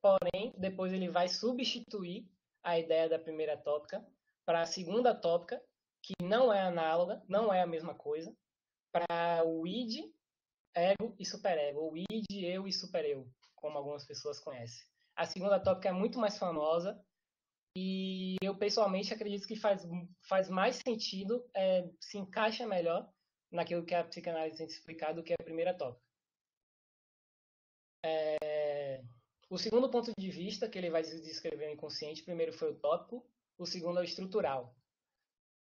Porém, depois ele vai substituir a ideia da primeira tópica para a segunda tópica, que não é análoga, não é a mesma coisa, para o id, ego e superego, ou id, eu e supereu, como algumas pessoas conhecem. A segunda tópica é muito mais famosa e eu pessoalmente acredito que faz mais sentido, se encaixa melhor naquilo que a psicanálise tem explicado do que a primeira tópica. O segundo ponto de vista que ele vai descrever o inconsciente, primeiro foi o tópico, o segundo é o estrutural.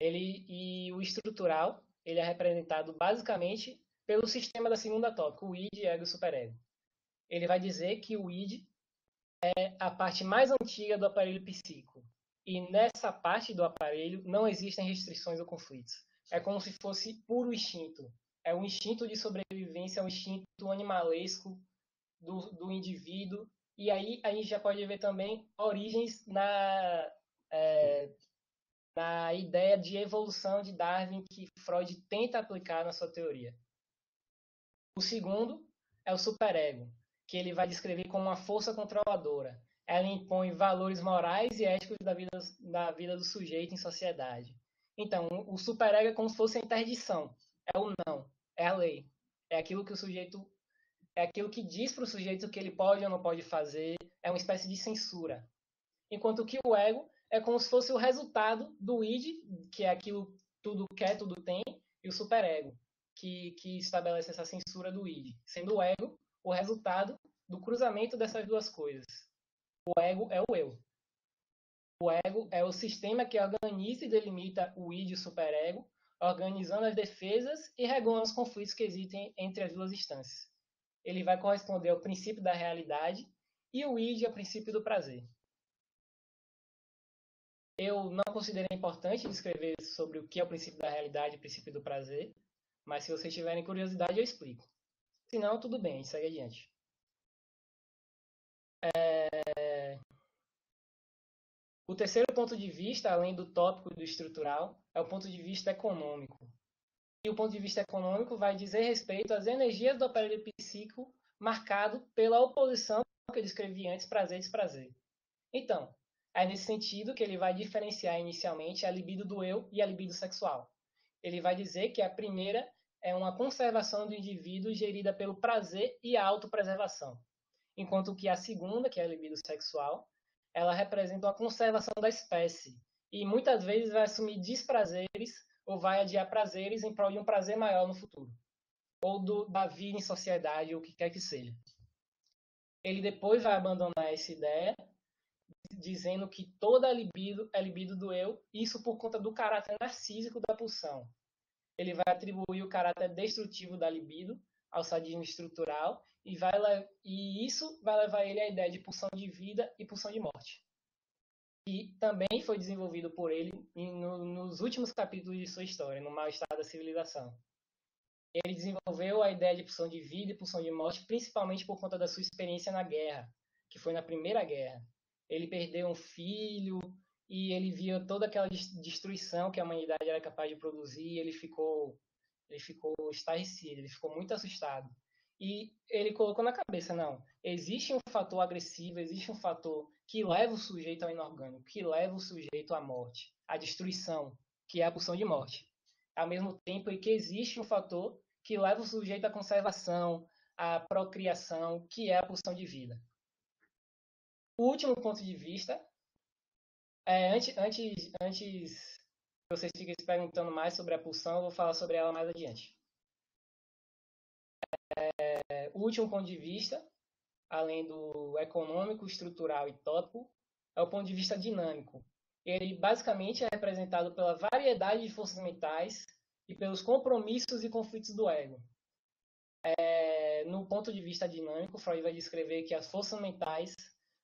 O estrutural ele é representado basicamente pelo sistema da segunda tópica, o id, ego e superego. Ele vai dizer que o id é a parte mais antiga do aparelho psíquico. E nessa parte do aparelho não existem restrições ou conflitos. É como se fosse puro instinto. É um instinto de sobrevivência, é um instinto animalesco do indivíduo. E aí a gente já pode ver também origens na ideia de evolução de Darwin que Freud tenta aplicar na sua teoria. O segundo é o superego, que ele vai descrever como uma força controladora. Ela impõe valores morais e éticos da vida do sujeito em sociedade. Então, o superego é como se fosse a interdição. É o não, é a lei. É aquilo que diz para o sujeito o que ele pode ou não pode fazer. É uma espécie de censura. Enquanto que o ego é como se fosse o resultado do id, que é aquilo tudo quer, tudo tem, e o superego, que estabelece essa censura do id, sendo o ego o resultado do cruzamento dessas duas coisas. O ego é o eu. O ego é o sistema que organiza e delimita o id e o superego, organizando as defesas e regulando os conflitos que existem entre as duas instâncias. Ele vai corresponder ao princípio da realidade e o id ao princípio do prazer. Eu não considero importante descrever sobre o que é o princípio da realidade e o princípio do prazer, mas se vocês tiverem curiosidade, eu explico. Se não, tudo bem, a gente segue adiante. O terceiro ponto de vista, além do tópico e do estrutural, é o ponto de vista econômico. E o ponto de vista econômico vai dizer respeito às energias do aparelho psíquico marcado pela oposição que eu descrevi antes, prazer e desprazer. Então, é nesse sentido que ele vai diferenciar inicialmente a libido do eu e a libido sexual. Ele vai dizer que a primeira é uma conservação do indivíduo gerida pelo prazer e a autopreservação, enquanto que a segunda, que é a libido sexual, ela representa uma conservação da espécie e muitas vezes vai assumir desprazeres ou vai adiar prazeres em prol de um prazer maior no futuro, ou da vida em sociedade, ou o que quer que seja. Ele depois vai abandonar essa ideia, dizendo que toda a libido é libido do eu, isso por conta do caráter narcísico da pulsão. Ele vai atribuir o caráter destrutivo da libido ao sadismo estrutural e isso vai levar ele à ideia de pulsão de vida e pulsão de morte. E também foi desenvolvido por ele nos últimos capítulos de sua história, no Mal-Estar da Civilização. Ele desenvolveu a ideia de pulsão de vida e pulsão de morte, principalmente por conta da sua experiência na guerra, que foi na Primeira Guerra. Ele perdeu um filho e ele via toda aquela destruição que a humanidade era capaz de produzir e ele ficou estarrecido, ele ficou muito assustado. E ele colocou na cabeça, não, existe um fator agressivo, existe um fator que leva o sujeito ao inorgânico, que leva o sujeito à morte, à destruição, que é a pulsão de morte. Ao mesmo tempo que existe um fator que leva o sujeito à conservação, à procriação, que é a pulsão de vida. O último ponto de vista, antes vocês fiquem se perguntando mais sobre a pulsão, eu vou falar sobre ela mais adiante. O último ponto de vista, além do econômico, estrutural e tópico, é o ponto de vista dinâmico. Ele basicamente é representado pela variedade de forças mentais e pelos compromissos e conflitos do ego. No ponto de vista dinâmico, Freud vai descrever que as forças mentais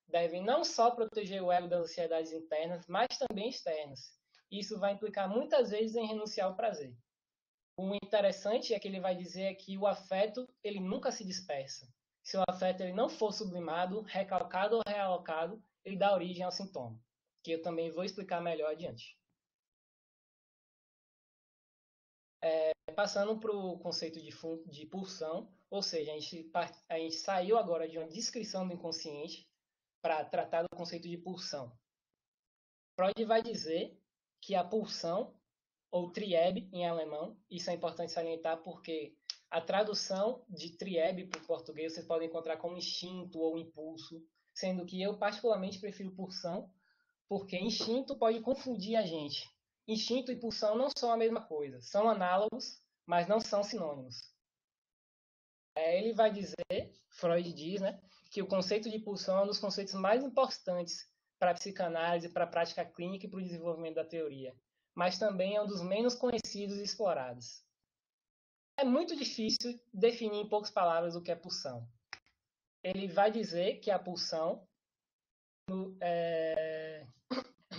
devem não só proteger o ego das ansiedades internas, mas também externas. Isso vai implicar muitas vezes em renunciar ao prazer. O interessante é que ele vai dizer que o afeto ele nunca se dispersa. Se o afeto ele não for sublimado, recalcado ou realocado, ele dá origem ao sintoma, que eu também vou explicar melhor adiante. Passando para o conceito de pulsão, ou seja, a gente saiu agora de uma descrição do inconsciente para tratar do conceito de pulsão. Freud vai dizer que a pulsão, ou Trieb em alemão, isso é importante salientar porque a tradução de Trieb para o português vocês podem encontrar como instinto ou impulso, sendo que eu particularmente prefiro pulsão, porque instinto pode confundir a gente. Instinto e pulsão não são a mesma coisa, são análogos, mas não são sinônimos. Ele vai dizer, Freud diz, né, que o conceito de pulsão é um dos conceitos mais importantes para a psicanálise, para a prática clínica e para o desenvolvimento da teoria, mas também é um dos menos conhecidos e explorados. É muito difícil definir em poucas palavras o que é pulsão. Ele vai dizer que a pulsão,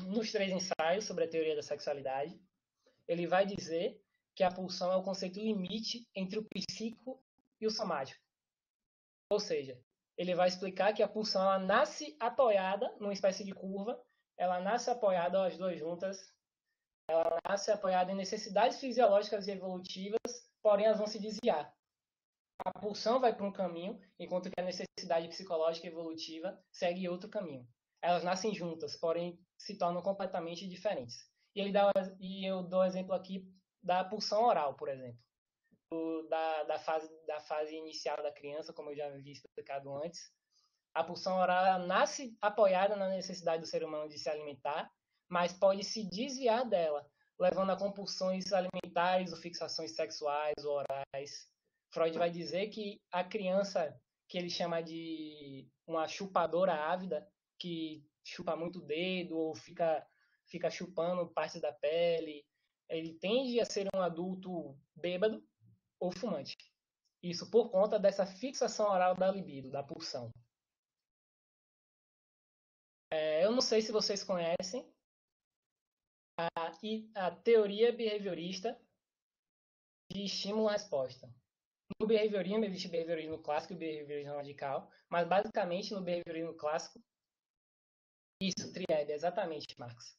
nos 3 ensaios sobre a teoria da sexualidade, ele vai dizer que a pulsão é o conceito limite entre o psíquico e o somático. Ou seja, ele vai explicar que a pulsão ela nasce apoiada numa espécie de curva, ela nasce apoiada, as duas juntas, ela nasce apoiada em necessidades fisiológicas e evolutivas, porém elas vão se desviar. A pulsão vai para um caminho, enquanto que a necessidade psicológica e evolutiva segue outro caminho. Elas nascem juntas, porém se tornam completamente diferentes. E eu dou exemplo aqui da pulsão oral, por exemplo. Da fase inicial da criança, como eu já havia explicado antes. A pulsão oral nasce apoiada na necessidade do ser humano de se alimentar, mas pode se desviar dela, levando a compulsões alimentares ou fixações sexuais ou orais. Freud vai dizer que a criança, que ele chama de uma chupadora ávida, que chupa muito o dedo ou fica chupando partes da pele. Ele tende a ser um adulto bêbado ou fumante. Isso por conta dessa fixação oral da libido, da pulsão. Eu não sei se vocês conhecem a teoria behaviorista de estímulo-resposta. No behaviorismo existe behaviorismo clássico e behaviorismo radical, mas basicamente no behaviorismo clássico, isso, Trieb, exatamente, Marx.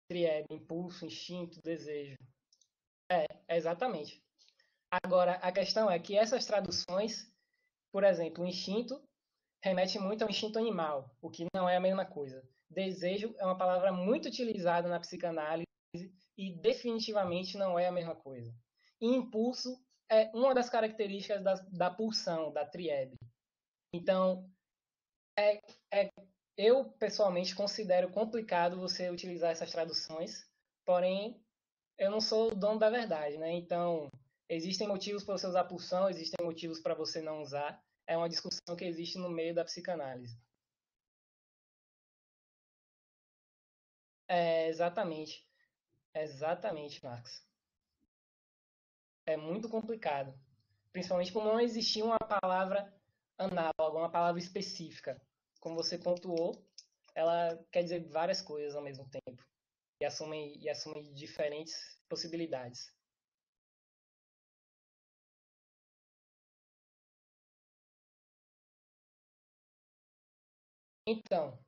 Trieb, impulso, instinto, desejo. Exatamente. Agora, a questão é que essas traduções, por exemplo, o instinto remete muito ao instinto animal, o que não é a mesma coisa. Desejo é uma palavra muito utilizada na psicanálise e definitivamente não é a mesma coisa. E impulso é uma das características da pulsão, da triebe. Então, eu pessoalmente considero complicado você utilizar essas traduções, porém, eu não sou o dono da verdade, né? Então, existem motivos para você usar pulsão, existem motivos para você não usar. É uma discussão que existe no meio da psicanálise. Exatamente. Exatamente, Max. É muito complicado. Principalmente por não existir uma palavra análoga, uma palavra específica. Como você pontuou, ela quer dizer várias coisas ao mesmo tempo. E assume diferentes possibilidades. Então,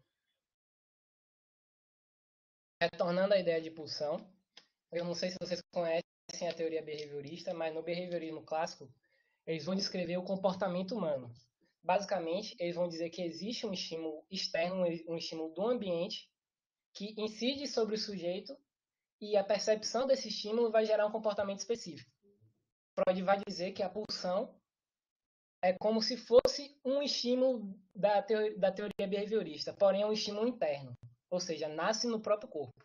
retornando à ideia de pulsão, eu não sei se vocês conhecem a teoria behaviorista, mas no behaviorismo clássico, eles vão descrever o comportamento humano. Basicamente, eles vão dizer que existe um estímulo externo, um estímulo do ambiente, que incide sobre o sujeito e a percepção desse estímulo vai gerar um comportamento específico. Freud vai dizer que a pulsão é como se fosse um estímulo da teoria behaviorista, porém é um estímulo interno, ou seja, nasce no próprio corpo.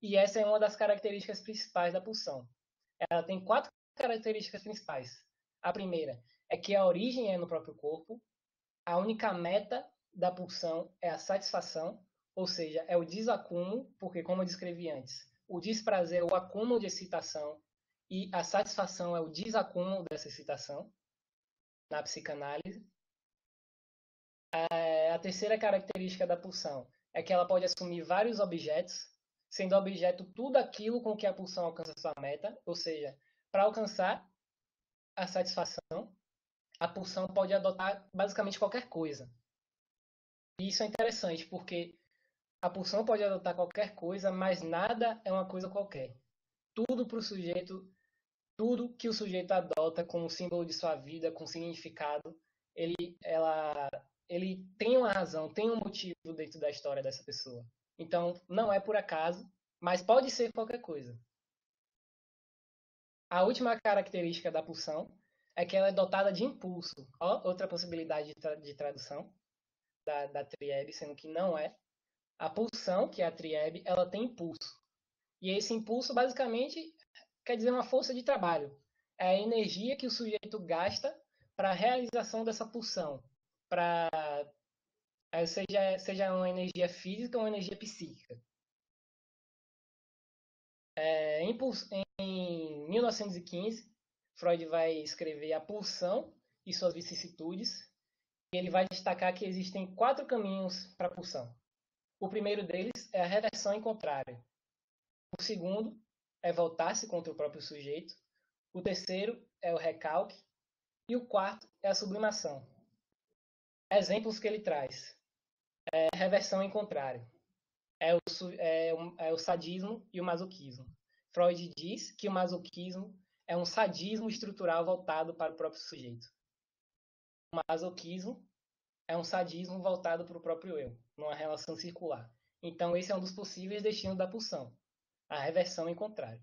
E essa é uma das características principais da pulsão. Ela tem 4 características principais. A primeira é que a origem é no próprio corpo, a única meta da pulsão é a satisfação, ou seja, é o desacúmulo, porque, como eu descrevi antes, o desprazer é o acúmulo de excitação e a satisfação é o desacúmulo dessa excitação na psicanálise. A terceira característica da pulsão é que ela pode assumir vários objetos, sendo objeto tudo aquilo com que a pulsão alcança sua meta, ou seja, para alcançar a satisfação, a pulsão pode adotar basicamente qualquer coisa. E isso é interessante, porque a pulsão pode adotar qualquer coisa, mas nada é uma coisa qualquer. Tudo para o sujeito, tudo que o sujeito adota como símbolo de sua vida, com significado, ele tem uma razão, tem um motivo dentro da história dessa pessoa. Então, não é por acaso, mas pode ser qualquer coisa. A última característica da pulsão é que ela é dotada de impulso. Outra possibilidade de tradução da triebe, sendo que não é. A pulsão, que é a triebe, ela tem impulso. E esse impulso, basicamente, quer dizer uma força de trabalho. É a energia que o sujeito gasta para a realização dessa pulsão. Seja uma energia física ou uma energia psíquica. Em 1915, Freud vai escrever a pulsão e suas vicissitudes. E ele vai destacar que existem 4 caminhos para a pulsão. O primeiro deles é a reversão em contrário. O segundo é voltar-se contra o próprio sujeito. O terceiro é o recalque. E o quarto é a sublimação. Exemplos que ele traz. Reversão em contrário. É o sadismo e o masoquismo. Freud diz que o masoquismo é um sadismo estrutural voltado para o próprio sujeito. O masoquismo é um sadismo voltado para o próprio eu, numa relação circular. Então, esse é um dos possíveis destinos da pulsão, a reversão em contrário.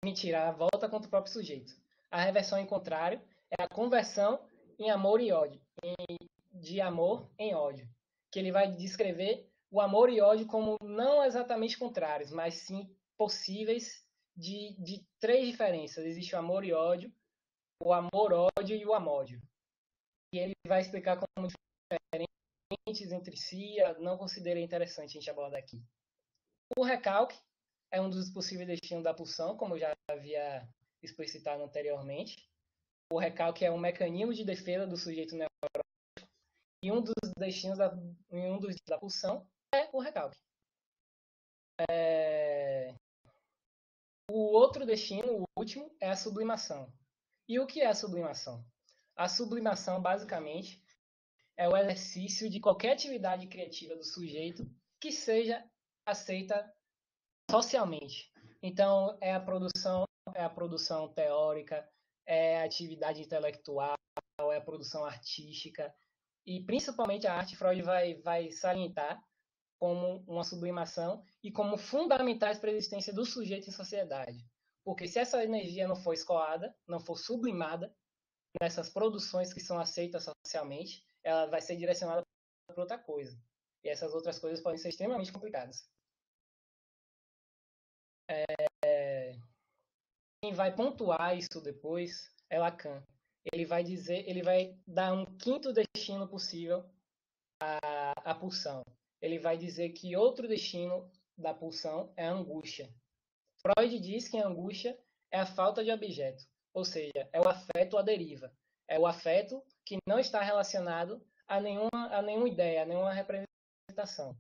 Mentira, a volta contra o próprio sujeito. A reversão em contrário é a conversão em amor e ódio, de amor em ódio, que ele vai descrever o amor e ódio como não exatamente contrários, mas sim possíveis de três diferenças. Existe o amor e ódio, o amor-ódio e o amódio. E ele vai explicar como diferentes entre si, não considerei interessante a gente abordar aqui. O recalque é um dos possíveis destinos da pulsão, como eu já havia explicitado anteriormente. O recalque é um mecanismo de defesa do sujeito neurótico e um dos destinos da pulsão é o recalque. O outro destino, o último, é a sublimação. E o que é a sublimação? A sublimação, basicamente, é o exercício de qualquer atividade criativa do sujeito que seja aceita socialmente. Então, é a produção teórica, é a atividade intelectual, é a produção artística. E, principalmente, a arte Freud vai salientar como uma sublimação e como fundamentais para a existência do sujeito em sociedade. Porque se essa energia não for escoada, não for sublimada nessas produções que são aceitas socialmente, ela vai ser direcionada para outra coisa. E essas outras coisas podem ser extremamente complicadas. Quem vai pontuar isso depois é Lacan. Ele vai dar um quinto destino possível à pulsão. Ele vai dizer que outro destino da pulsão é a angústia. Freud diz que a angústia é a falta de objeto, ou seja, é o afeto à deriva. É o afeto que não está relacionado a nenhuma ideia, a nenhuma representação.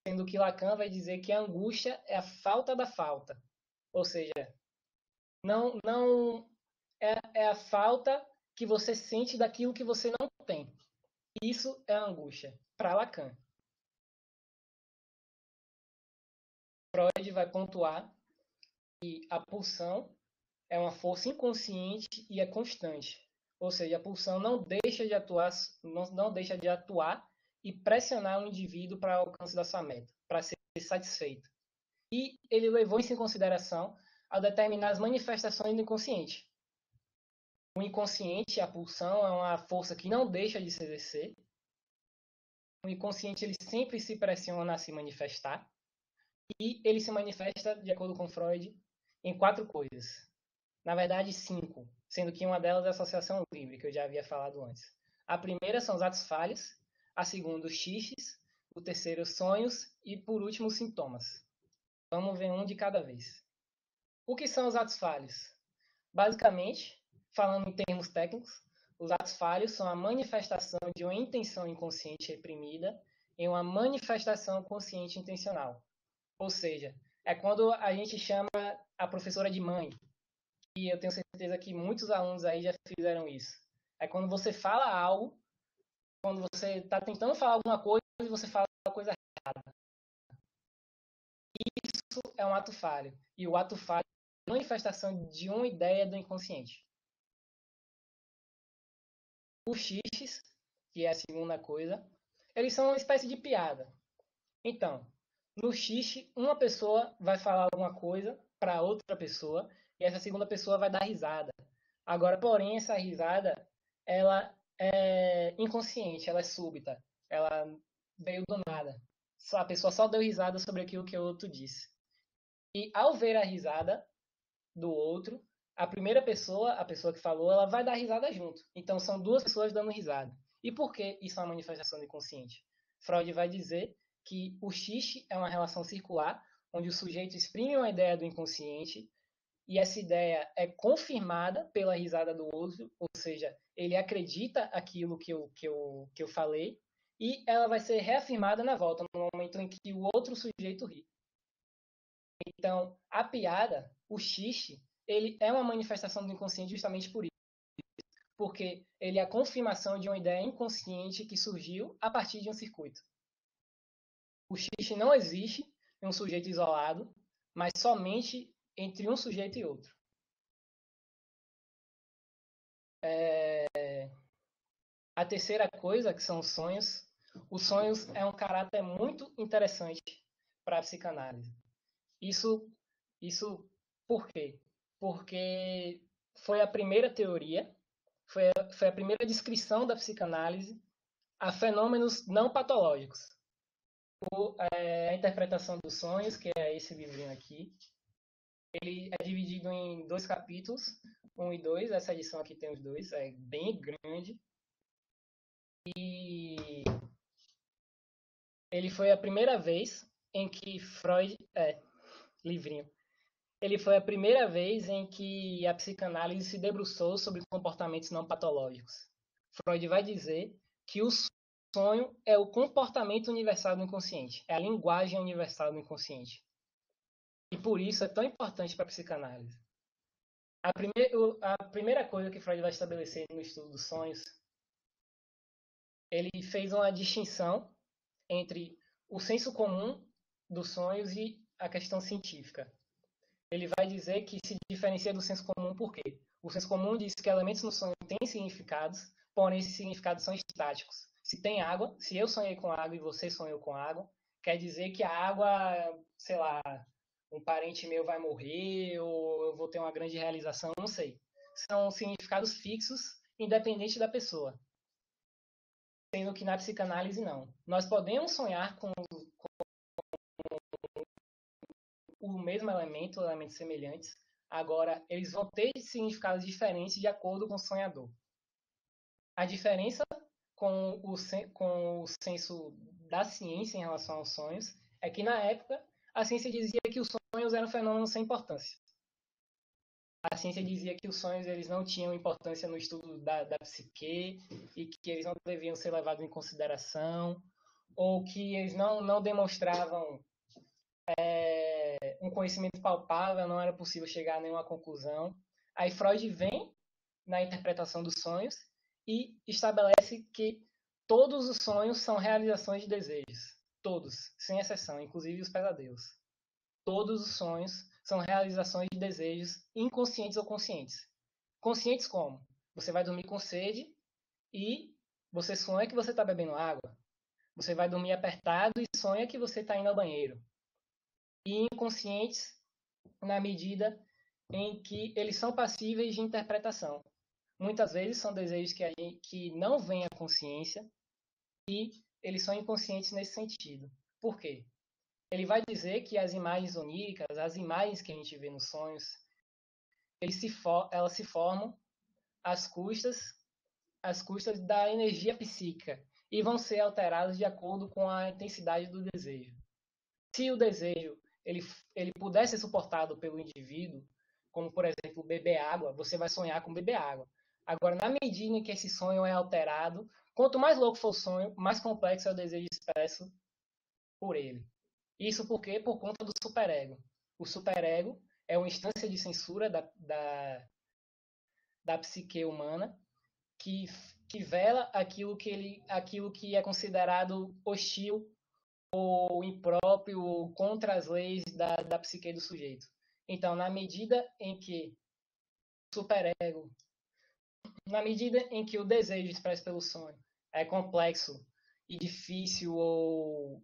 Sendo que Lacan vai dizer que a angústia é a falta da falta. Ou seja, não é a falta que você sente daquilo que você não tem. Isso é a angústia, para Lacan. Freud vai pontuar que a pulsão é uma força inconsciente e é constante. Ou seja, a pulsão não deixa de atuar e pressionar o indivíduo para o alcance da sua meta, para ser satisfeito. E ele levou isso em consideração ao determinar as manifestações do inconsciente. O inconsciente, a pulsão, é uma força que não deixa de se exercer. O inconsciente ele sempre se pressiona a se manifestar. E ele se manifesta, de acordo com Freud, em 4 coisas. Na verdade, 5, sendo que uma delas é a associação livre, que eu já havia falado antes. A primeira são os atos falhos, a segunda, os xixes, o terceiro, os sonhos e, por último, os sintomas. Vamos ver um de cada vez. O que são os atos falhos? Basicamente, falando em termos técnicos, os atos falhos são a manifestação de uma intenção inconsciente reprimida em uma manifestação consciente intencional. Ou seja, é quando a gente chama a professora de mãe. E eu tenho certeza que muitos alunos aí já fizeram isso. É quando você fala algo, quando você está tentando falar alguma coisa e você fala a coisa errada. Isso é um ato falho. E o ato falho é a manifestação de uma ideia do inconsciente. Os xixes, que é a segunda coisa, eles são uma espécie de piada. Então, no xixi, uma pessoa vai falar alguma coisa para outra pessoa e essa segunda pessoa vai dar risada. Agora, porém, essa risada, ela é inconsciente, ela é súbita, ela veio do nada. A pessoa só deu risada sobre aquilo que o outro disse. E ao ver a risada do outro, a primeira pessoa, a pessoa que falou, ela vai dar risada junto. Então, são duas pessoas dando risada. E por que isso é uma manifestação do inconsciente? Freud vai dizer que o xixi é uma relação circular, onde o sujeito exprime uma ideia do inconsciente e essa ideia é confirmada pela risada do outro, ou seja, ele acredita aquilo que eu falei e ela vai ser reafirmada na volta, no momento em que o outro sujeito ri. Então, a piada, o xixi, ele é uma manifestação do inconsciente justamente por isso, porque ele é a confirmação de uma ideia inconsciente que surgiu a partir de um circuito. O xixi não existe em um sujeito isolado, mas somente entre um sujeito e outro. A terceira coisa, que são os sonhos. Os sonhos é um caráter muito interessante para a psicanálise. Isso por quê? Porque foi a primeira teoria, foi a primeira descrição da psicanálise a fenômenos não patológicos. A interpretação dos sonhos, que é esse livrinho aqui, Ele é dividido em 2 capítulos, 1 e 2. Essa edição aqui tem os 2, é bem grande. E ele foi a primeira vez em que Freud... livrinho. Ele foi a primeira vez em que a psicanálise se debruçou sobre comportamentos não patológicos. Freud vai dizer que o sonho é o comportamento universal do inconsciente, é a linguagem universal do inconsciente. E por isso é tão importante para a psicanálise. A primeira coisa que Freud vai estabelecer no estudo dos sonhos, ele fez uma distinção entre o senso comum dos sonhos e a questão científica. Ele vai dizer que se diferencia do senso comum por quê? O senso comum diz que elementos no sonho têm significados, porém esses significados são estáticos. Se tem água, se eu sonhei com água e você sonhou com água, quer dizer que a água, sei lá, um parente meu vai morrer ou eu vou ter uma grande realização, não sei. São significados fixos, independente da pessoa. Sendo que na psicanálise não. Nós podemos sonhar com o mesmo elemento, elementos semelhantes, agora eles vão ter significados diferentes de acordo com o sonhador. A diferença com o senso da ciência em relação aos sonhos é que, na época, a ciência dizia que os sonhos eram fenômenos sem importância. A ciência dizia que os sonhos eles não tinham importância no estudo da psique e que eles não deviam ser levados em consideração, ou que eles não demonstravam um conhecimento palpável, não era possível chegar a nenhuma conclusão. Aí Freud vem na interpretação dos sonhos e estabelece que todos os sonhos são realizações de desejos. Todos, sem exceção, inclusive os pesadelos. Todos os sonhos são realizações de desejos inconscientes ou conscientes. Conscientes como? Você vai dormir com sede e você sonha que você está bebendo água. Você vai dormir apertado e sonha que você está indo ao banheiro. E inconscientes na medida em que eles são passíveis de interpretação. Muitas vezes são desejos que não vêm à consciência e eles são inconscientes nesse sentido. Por quê? Ele vai dizer que as imagens oníricas, as imagens que a gente vê nos sonhos, elas se formam às custas da energia psíquica e vão ser alteradas de acordo com a intensidade do desejo. Se o desejo ele puder ser suportado pelo indivíduo, como, por exemplo, beber água, você vai sonhar com beber água. Agora, na medida em que esse sonho é alterado, quanto mais louco for o sonho, mais complexo é o desejo expresso por ele. Isso por quê? Por conta do superego. O superego é uma instância de censura da psique humana que vela aquilo que é considerado hostil ou impróprio ou contra as leis da psique do sujeito. Então, na medida em que o superego, na medida em que o desejo expresso pelo sonho é complexo e difícil ou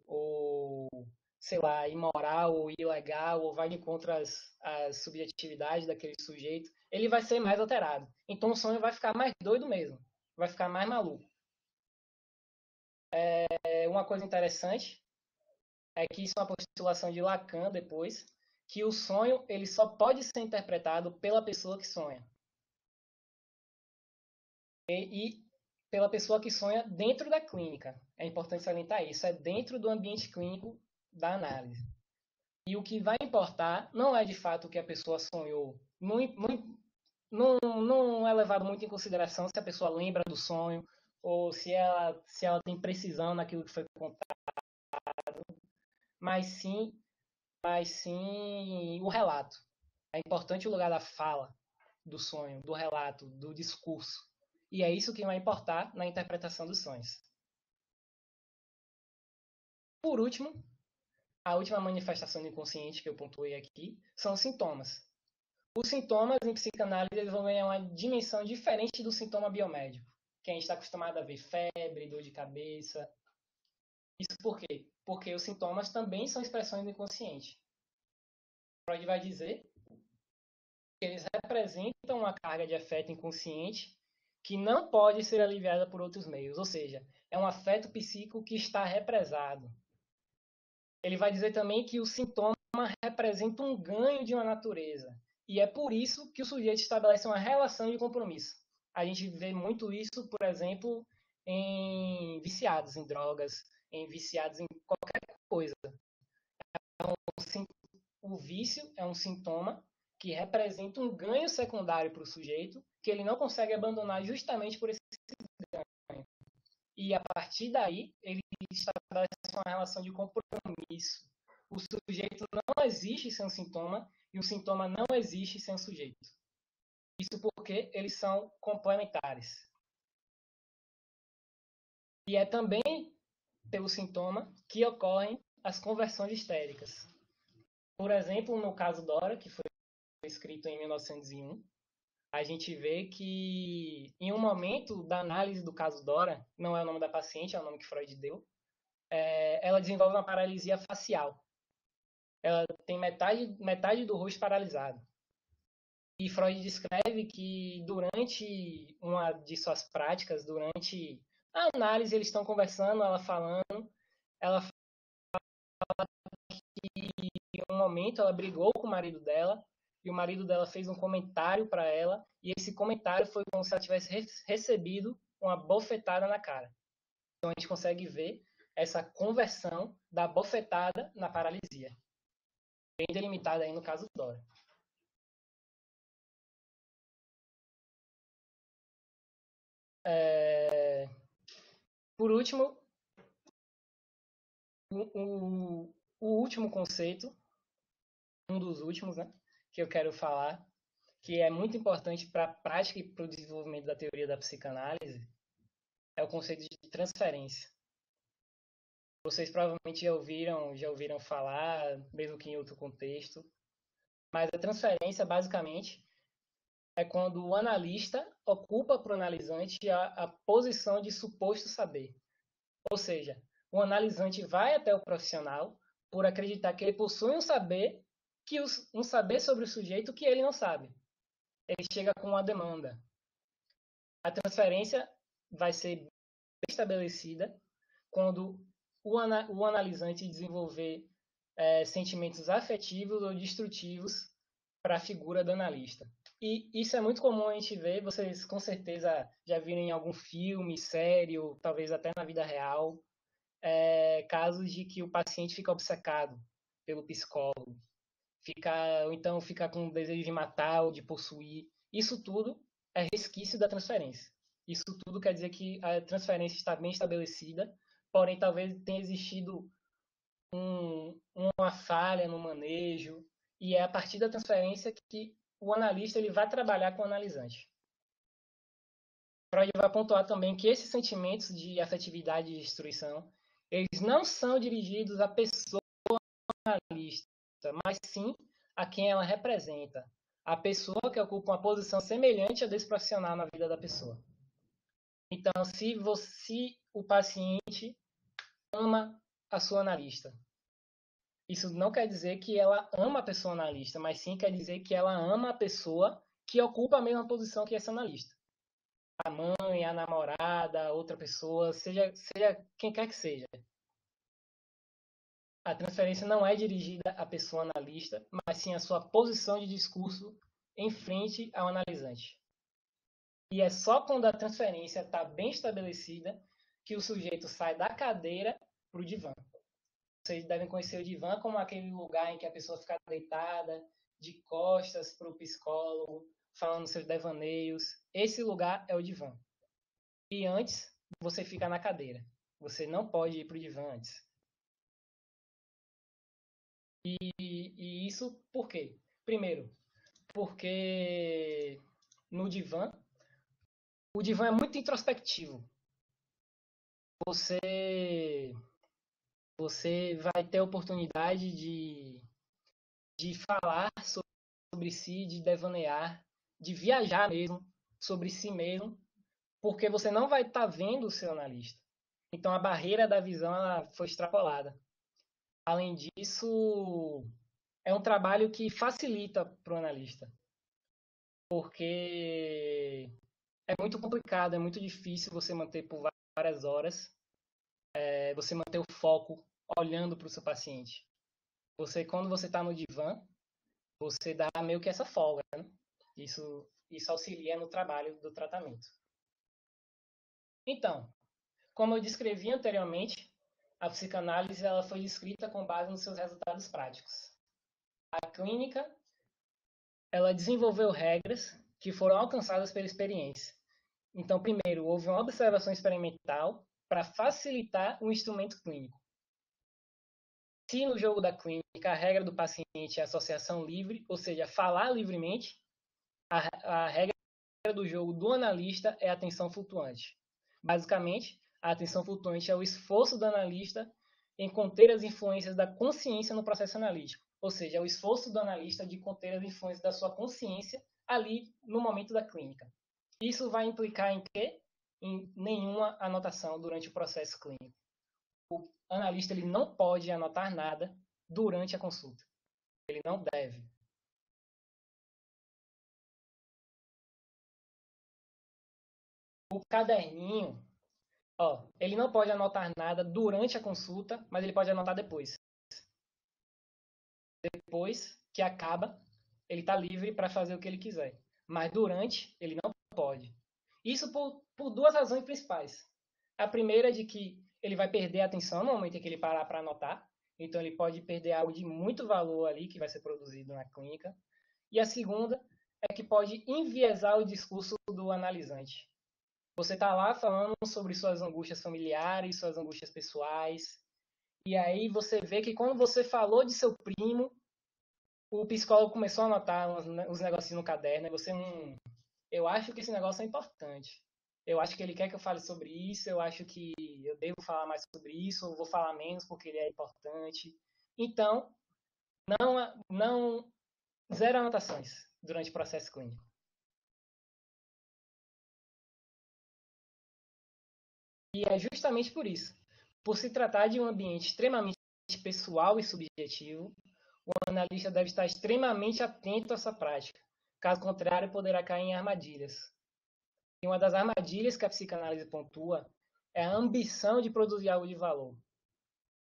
sei lá, imoral ou ilegal ou vai de contra as subjetividades daquele sujeito, ele vai ser mais alterado. Então o sonho vai ficar mais doido mesmo, vai ficar mais maluco. Uma coisa interessante é que isso é uma postulação de Lacan depois, que o sonho ele só pode ser interpretado pela pessoa que sonha. E pela pessoa que sonha dentro da clínica. É importante salientar isso, é dentro do ambiente clínico da análise. E o que vai importar não é de fato o que a pessoa sonhou. Não é levado muito em consideração se a pessoa lembra do sonho ou se ela tem precisão naquilo que foi contado, mas sim o relato. É importante o lugar da fala, do sonho, do relato, do discurso. E é isso que vai importar na interpretação dos sonhos. Por último, a última manifestação do inconsciente que eu pontuei aqui são os sintomas. Os sintomas em psicanálise eles vão ganhar uma dimensão diferente do sintoma biomédico, que a gente está acostumado a ver febre, dor de cabeça. Isso por quê? Porque os sintomas também são expressões do inconsciente. Freud vai dizer que eles representam uma carga de afeto inconsciente que não pode ser aliviada por outros meios, ou seja, é um afeto psíquico que está represado. Ele vai dizer também que os sintomas representa um ganho de uma natureza. E é por isso que o sujeito estabelece uma relação de compromisso. A gente vê muito isso, por exemplo, em viciados em drogas, em viciados em qualquer coisa. O vício é um sintoma que representa um ganho secundário para o sujeito que ele não consegue abandonar justamente por esse ganho. E a partir daí, ele estabelece uma relação de compromisso. O sujeito não existe sem o sintoma e o sintoma não existe sem o sujeito. Isso porque eles são complementares. E é também pelo sintoma que ocorrem as conversões histéricas. Por exemplo, no caso Dora, que foi escrito em 1901, a gente vê que em um momento da análise do caso Dora, não é o nome da paciente, é o nome que Freud deu, ela desenvolve uma paralisia facial. Ela tem metade do rosto paralisado. E Freud descreve que durante uma de suas práticas, durante a análise, eles estão conversando, ela falando, ela fala que em um momento ela brigou com o marido dela, e o marido dela fez um comentário para ela, e esse comentário foi como se ela tivesse recebido uma bofetada na cara. Então a gente consegue ver essa conversão da bofetada na paralisia. Bem delimitada aí no caso Dora. Por último, o último conceito, um dos últimos, né, que eu quero falar, que é muito importante para a prática e para o desenvolvimento da teoria da psicanálise, é o conceito de transferência. Vocês provavelmente já ouviram falar, mesmo que em outro contexto, mas a transferência, basicamente, é quando o analista ocupa para o analisante a posição de suposto saber. Ou seja, o analisante vai até o profissional por acreditar que ele possui um saber sobre o sujeito que ele não sabe. Ele chega com uma demanda. A transferência vai ser bem estabelecida quando o analisante desenvolver sentimentos afetivos ou destrutivos para a figura do analista. E isso é muito comum a gente ver, vocês com certeza já viram em algum filme, série, ou talvez até na vida real, casos de que o paciente fica obcecado pelo psicólogo, ou então fica com desejo de matar ou de possuir. Isso tudo é resquício da transferência. Isso tudo quer dizer que a transferência está bem estabelecida, porém talvez tenha existido uma falha no manejo, e é a partir da transferência que o analista ele vai trabalhar com o analisante. Freud vai pontuar também que esses sentimentos de afetividade e destruição, eles não são dirigidos à pessoa analista, mas sim a quem ela representa. A pessoa que ocupa uma posição semelhante a desse profissional na vida da pessoa. Então, se o paciente ama a sua analista, isso não quer dizer que ela ama a pessoa analista, mas sim quer dizer que ela ama a pessoa que ocupa a mesma posição que essa analista. A mãe, a namorada, outra pessoa, seja quem quer que seja. A transferência não é dirigida à pessoa analista, mas sim à sua posição de discurso em frente ao analisante. E é só quando a transferência está bem estabelecida que o sujeito sai da cadeira para o divã. Vocês devem conhecer o divã como aquele lugar em que a pessoa fica deitada, de costas para o psicólogo, falando seus devaneios. Esse lugar é o divã. E antes, você fica na cadeira. Você não pode ir para o divã antes. E isso por quê? Primeiro, porque no divã, o divã é muito introspectivo. Você vai ter a oportunidade de falar sobre si, de devanear, de viajar mesmo sobre si mesmo, porque você não vai estar vendo o seu analista. Então a barreira da visão ela foi extrapolada. Além disso, é um trabalho que facilita para o analista, porque é muito complicado, é muito difícil você manter por várias horas, você manter o foco olhando para o seu paciente. Quando você está no divã, você dá meio que essa folga, né? Isso auxilia no trabalho do tratamento. Então, como eu descrevi anteriormente, a psicanálise ela foi descrita com base nos seus resultados práticos. A clínica ela desenvolveu regras que foram alcançadas pela experiência. Então, primeiro, houve uma observação experimental para facilitar o instrumento clínico. Se no jogo da clínica a regra do paciente é associação livre, ou seja, falar livremente, a regra do jogo do analista é a atenção flutuante. Basicamente, a atenção flutuante é o esforço do analista em conter as influências da consciência no processo analítico. Ou seja, é o esforço do analista de conter as influências da sua consciência ali no momento da clínica. Isso vai implicar em quê? Em nenhuma anotação durante o processo clínico. O analista ele não pode anotar nada durante a consulta. Ele não deve. O caderninho, ele não pode anotar nada durante a consulta, mas ele pode anotar depois. Depois que acaba, ele está livre para fazer o que ele quiser. Mas durante, ele não pode. Isso por duas razões principais. A primeira é de que ele vai perder a atenção no momento em que ele parar para anotar. Então, ele pode perder algo de muito valor ali que vai ser produzido na clínica. E a segunda é que pode enviesar o discurso do analisante. Você está lá falando sobre suas angústias familiares, suas angústias pessoais. E aí você vê que quando você falou de seu primo, o psicólogo começou a anotar uns negocinhos no caderno. E você, eu acho que esse negócio é importante. Eu acho que ele quer que eu fale sobre isso. Eu acho que eu devo falar mais sobre isso. Ou vou falar menos porque ele é importante. Então, não zero anotações durante o processo clínico. E é justamente por isso. Por se tratar de um ambiente extremamente pessoal e subjetivo, o analista deve estar extremamente atento a essa prática. Caso contrário, poderá cair em armadilhas. E uma das armadilhas que a psicanálise pontua é a ambição de produzir algo de valor.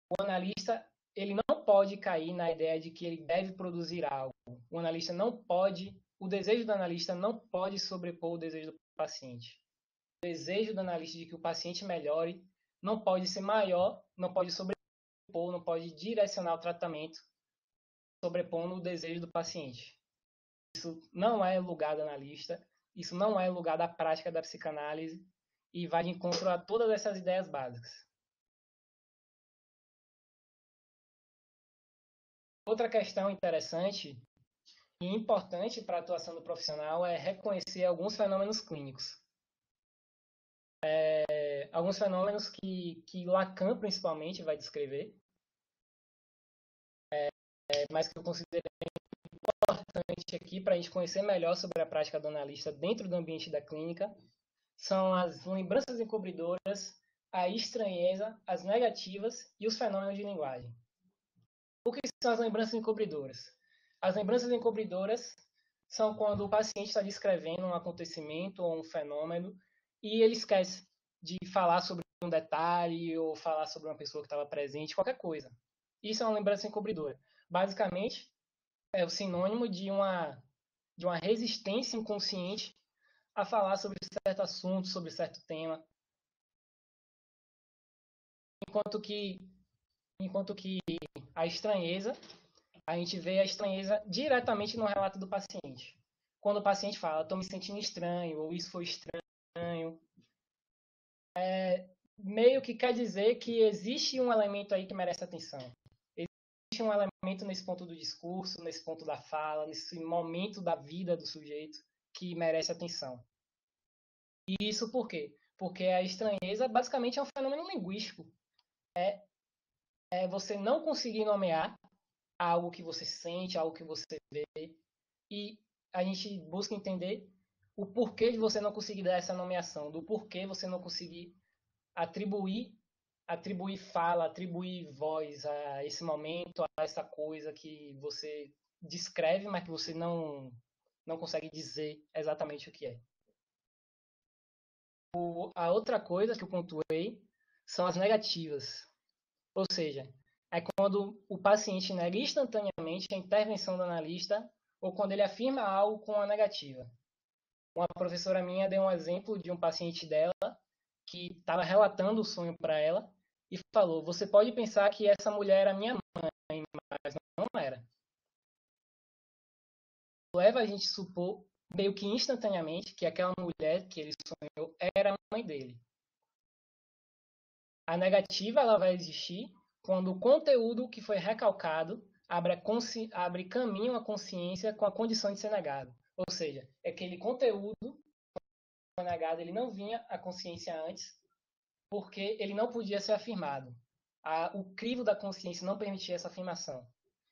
O analista ele não pode cair na ideia de que ele deve produzir algo. O analista não pode, o desejo do analista não pode sobrepor o desejo do paciente. O desejo do analista de que o paciente melhore não pode ser maior, não pode sobrepor, não pode direcionar o tratamento sobrepondo o desejo do paciente. Isso não é lugar do analista, isso não é lugar da prática da psicanálise e vai de encontro a todas essas ideias básicas. Outra questão interessante e importante para a atuação do profissional é reconhecer alguns fenômenos clínicos. Alguns fenômenos que Lacan, principalmente, vai descrever, mas que eu considero importante aqui para a gente conhecer melhor sobre a prática do analista dentro do ambiente da clínica, são as lembranças encobridoras, a estranheza, as negativas e os fenômenos de linguagem. O que são as lembranças encobridoras? As lembranças encobridoras são quando o paciente está descrevendo um acontecimento ou um fenômeno e ele esquece de falar sobre um detalhe ou falar sobre uma pessoa que estava presente, qualquer coisa. Isso é uma lembrança encobridora. Basicamente, é o sinônimo de uma resistência inconsciente a falar sobre certo assunto, sobre certo tema. Enquanto que a estranheza, a gente vê a estranheza diretamente no relato do paciente. Quando o paciente fala, estou me sentindo estranho, ou isso foi estranho, meio que quer dizer que existe um elemento aí que merece atenção. Existe um elemento nesse ponto do discurso, nesse ponto da fala, nesse momento da vida do sujeito que merece atenção. E isso por quê? Porque a estranheza basicamente é um fenômeno linguístico. É você não conseguir nomear algo que você sente, algo que você vê, e a gente busca entender o porquê de você não conseguir dar essa nomeação, do porquê você não conseguir atribuir fala, atribuir voz a esse momento, a essa coisa que você descreve, mas que você não consegue dizer exatamente o que é. A outra coisa que eu pontuei são as negativas. Ou seja, é quando o paciente nega instantaneamente a intervenção do analista ou quando ele afirma algo com a negativa. Uma professora minha deu um exemplo de um paciente dela que estava relatando o sonho para ela e falou: você pode pensar que essa mulher era minha mãe, mas não era. Leva a gente a supor, meio que instantaneamente, que aquela mulher que ele sonhou era a mãe dele. A negativa ela vai existir quando o conteúdo que foi recalcado abre caminho à consciência com a condição de ser negado. Ou seja, aquele conteúdo que foi negado, ele não vinha à consciência antes, porque ele não podia ser afirmado. O crivo da consciência não permitia essa afirmação.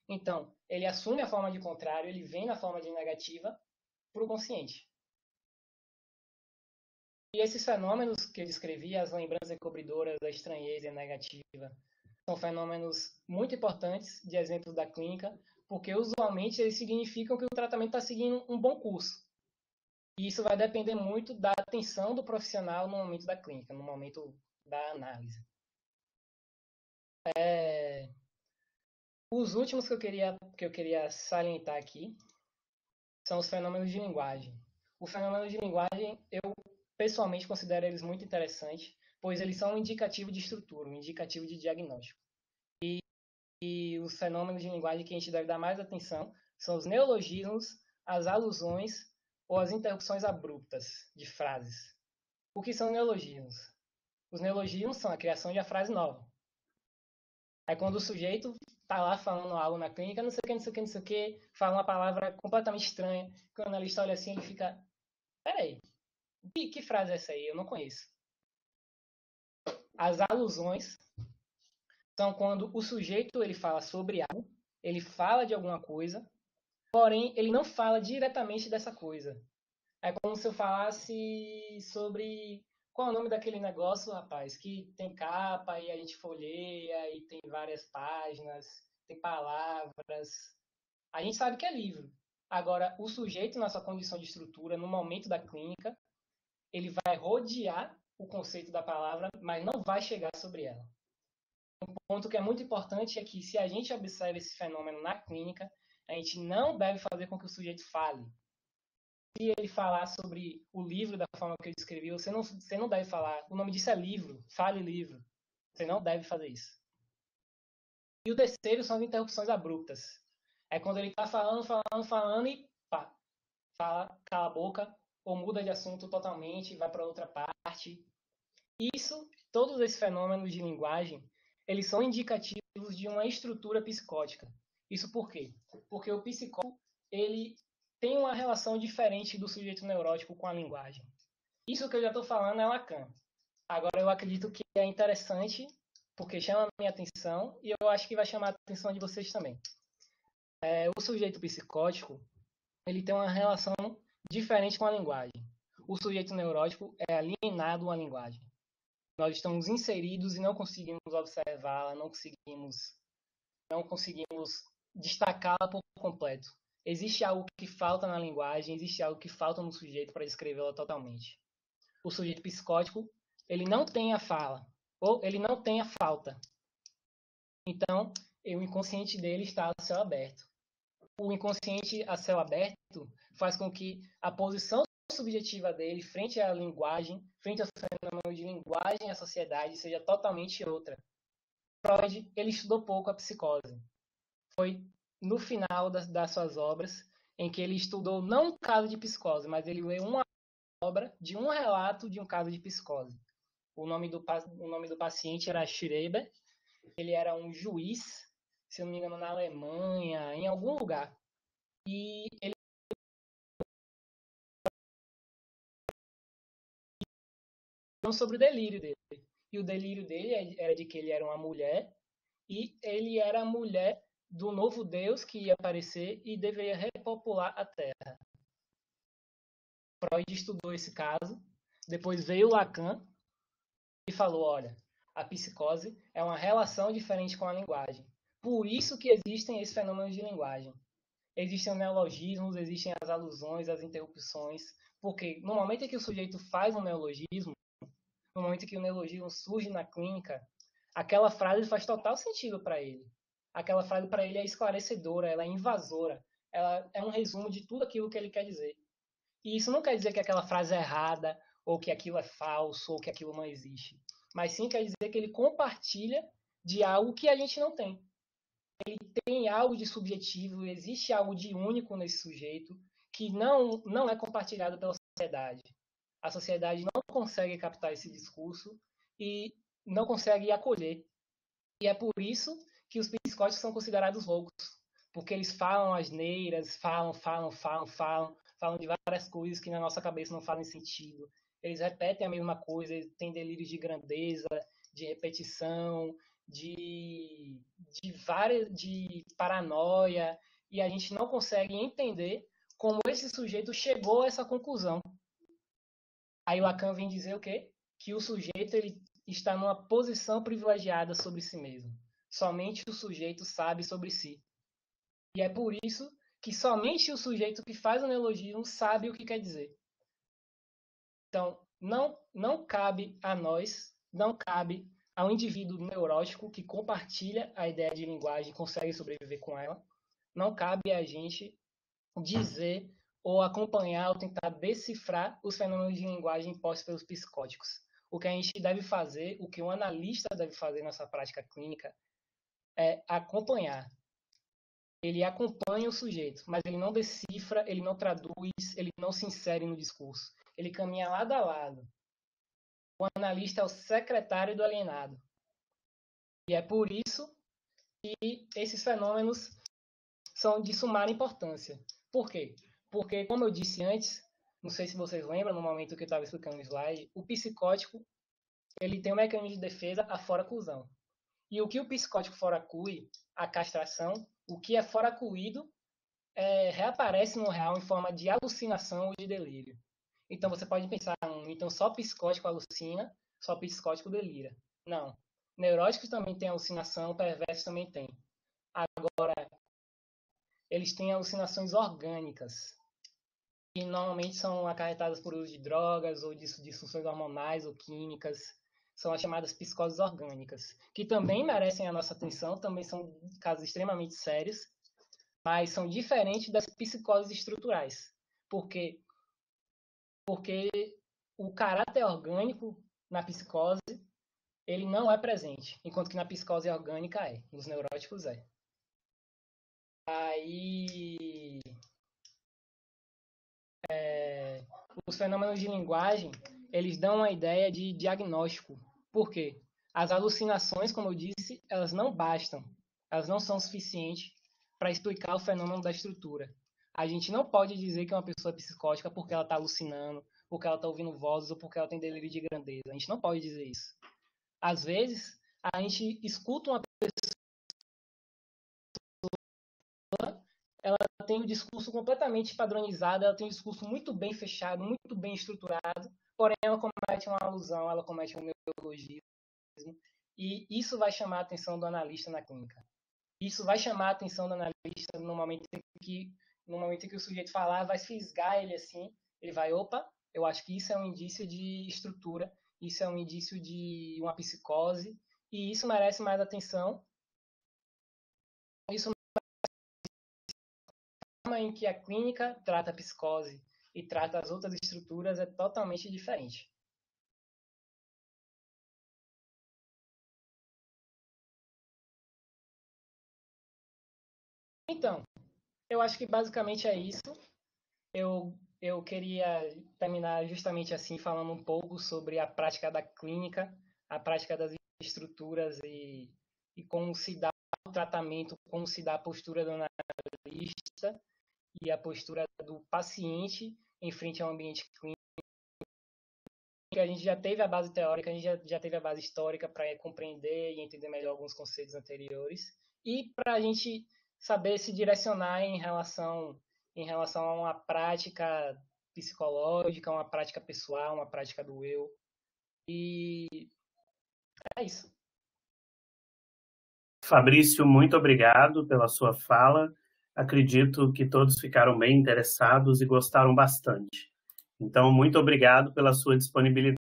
Então, ele assume a forma de contrário, ele vem na forma de negativa para o consciente. E esses fenômenos que eu descrevi, as lembranças encobridoras, a estranheza e a negativa, são fenômenos muito importantes de exemplos da clínica, porque usualmente eles significam que o tratamento está seguindo um bom curso. E isso vai depender muito da atenção do profissional no momento da clínica, no momento da análise. Os últimos que eu queria salientar aqui são os fenômenos de linguagem. O fenômeno de linguagem, eu pessoalmente considero eles muito interessantes, pois eles são um indicativo de estrutura, um indicativo de diagnóstico. E os fenômenos de linguagem que a gente deve dar mais atenção são os neologismos, as alusões ou as interrupções abruptas de frases. O que são neologismos? Os neologismos são a criação de uma frase nova. É quando o sujeito está lá falando algo na clínica, não sei o que, não sei o que, não sei o que, fala uma palavra completamente estranha, que o analista olha assim e ele fica: peraí, que frase é essa aí? Eu não conheço. As alusões são quando o sujeito ele fala sobre algo, ele fala de alguma coisa, porém ele não fala diretamente dessa coisa. É como se eu falasse sobre qual é o nome daquele negócio, rapaz, que tem capa e a gente folheia e tem várias páginas, tem palavras. A gente sabe que é livro. Agora, o sujeito, na sua condição de estrutura, no momento da clínica, ele vai rodear o conceito da palavra, mas não vai chegar sobre ela. Um ponto que é muito importante é que, se a gente observa esse fenômeno na clínica, a gente não deve fazer com que o sujeito fale. Se ele falar sobre o livro da forma que eu descrevi, você não deve falar. O nome disso é livro, fale livro. Você não deve fazer isso. E o terceiro são as interrupções abruptas. É quando ele está falando e pá, fala, cala a boca, ou muda de assunto totalmente, vai para outra parte. Isso, todos esses fenômenos de linguagem, eles são indicativos de uma estrutura psicótica. Isso por quê? Porque o psicólogo, ele tem uma relação diferente do sujeito neurótico com a linguagem. Isso que eu já estou falando é Lacan. Agora, eu acredito que é interessante, porque chama a minha atenção, e eu acho que vai chamar a atenção de vocês também. O sujeito psicótico, ele tem uma relação diferente com a linguagem. O sujeito neurótico é alienado à linguagem. Nós estamos inseridos e não conseguimos observá-la, não conseguimos destacá-la por completo. Existe algo que falta na linguagem, existe algo que falta no sujeito para descrevê-la totalmente. O sujeito psicótico, ele não tem a fala, ou ele não tem a falta. Então, o inconsciente dele está a céu aberto. O inconsciente a céu aberto faz com que a posição subjetiva dele frente à linguagem, frente ao fenômeno de linguagem e à sociedade, seja totalmente outra. Freud, ele estudou pouco a psicose. Foi no final das suas obras em que ele estudou não um caso de psicose, mas ele leu uma obra de um relato de um caso de psicose. O nome do paciente era Schreiber. Ele era um juiz, se eu não me engano, na Alemanha, em algum lugar. E ele falou sobre o delírio dele. E o delírio dele era de que ele era uma mulher, e ele era a mulher do novo Deus que ia aparecer e deveria repopular a Terra. Freud estudou esse caso, depois veio Lacan e falou: olha, a psicose é uma relação diferente com a linguagem. Por isso que existem esses fenômenos de linguagem. Existem neologismos, existem as alusões, as interrupções, porque no momento em que o sujeito faz um neologismo, no momento em que o neologismo surge na clínica, aquela frase faz total sentido para ele. Aquela frase para ele é esclarecedora, ela é invasora, ela é um resumo de tudo aquilo que ele quer dizer. E isso não quer dizer que aquela frase é errada, ou que aquilo é falso, ou que aquilo não existe. Mas sim quer dizer que ele compartilha de algo que a gente não tem. Ele tem algo de subjetivo, existe algo de único nesse sujeito que não é compartilhado pela sociedade. A sociedade não consegue captar esse discurso e não consegue acolher. E é por isso que os psicóticos são considerados loucos. Porque eles falam asneiras, falam de várias coisas que na nossa cabeça não fazem sentido. Eles repetem a mesma coisa, eles têm delírios de grandeza, de repetição, de paranoia, e a gente não consegue entender como esse sujeito chegou a essa conclusão. Aí o Lacan vem dizer o quê? Que o sujeito ele está numa posição privilegiada sobre si mesmo. Somente o sujeito sabe sobre si. E é por isso que somente o sujeito que faz um neologismo sabe o que quer dizer. Então, não cabe a nós, não cabe ao indivíduo neurótico que compartilha a ideia de linguagem, consegue sobreviver com ela, não cabe a gente dizer ou acompanhar ou tentar decifrar os fenômenos de linguagem impostos pelos psicóticos. O que a gente deve fazer, o que um analista deve fazer nessa prática clínica é acompanhar. Ele acompanha o sujeito, mas ele não decifra, ele não traduz, ele não se insere no discurso. Ele caminha lado a lado. O analista é o secretário do alienado. E é por isso que esses fenômenos são de sumária importância. Por quê? Porque, como eu disse antes, não sei se vocês lembram, no momento que eu estava explicando o slide, o psicótico ele tem um mecanismo de defesa, a foraclusão. E o que o psicótico foraclui, a castração, o que é foracluído reaparece no real em forma de alucinação ou de delírio. Então você pode pensar, então só psicótico alucina, só psicótico delira. Não. Neuróticos também têm alucinação, perversos também têm. Agora, eles têm alucinações orgânicas, que normalmente são acarretadas por uso de drogas ou de disfunções hormonais ou químicas. São as chamadas psicoses orgânicas, que também merecem a nossa atenção, também são casos extremamente sérios, mas são diferentes das psicoses estruturais. Porque o caráter orgânico na psicose ele não é presente, enquanto que na psicose orgânica é, nos neuróticos é. Aí, os fenômenos de linguagem, eles dão uma ideia de diagnóstico. Por quê? As alucinações, como eu disse, elas não bastam, elas não são suficientes para explicar o fenômeno da estrutura. A gente não pode dizer que uma pessoa é psicótica porque ela está alucinando, porque ela está ouvindo vozes ou porque ela tem delírio de grandeza. A gente não pode dizer isso. Às vezes, a gente escuta uma pessoa, ela tem um discurso completamente padronizado, ela tem um discurso muito bem fechado, muito bem estruturado, porém ela comete uma alusão, ela comete um neologismo, e isso vai chamar a atenção do analista na clínica. Isso vai chamar a atenção do analista no momento em que o sujeito falar, vai fisgar ele assim, ele vai, opa, eu acho que isso é um indício de estrutura, isso é um indício de uma psicose, e isso merece mais atenção. Isso a forma em que a clínica trata a psicose e trata as outras estruturas é totalmente diferente. Então, eu acho que basicamente é isso. Eu queria terminar justamente assim, falando um pouco sobre a prática da clínica, a prática das estruturas e como se dá o tratamento, como se dá a postura do analista e a postura do paciente em frente ao ambiente clínico. A gente já teve a base teórica, a gente já teve a base histórica para compreender e entender melhor alguns conceitos anteriores e para a gente saber se direcionar em relação a uma prática psicológica, uma prática pessoal, uma prática do eu. E é isso. Fabrício, muito obrigado pela sua fala. Acredito que todos ficaram bem interessados e gostaram bastante. Então, muito obrigado pela sua disponibilidade.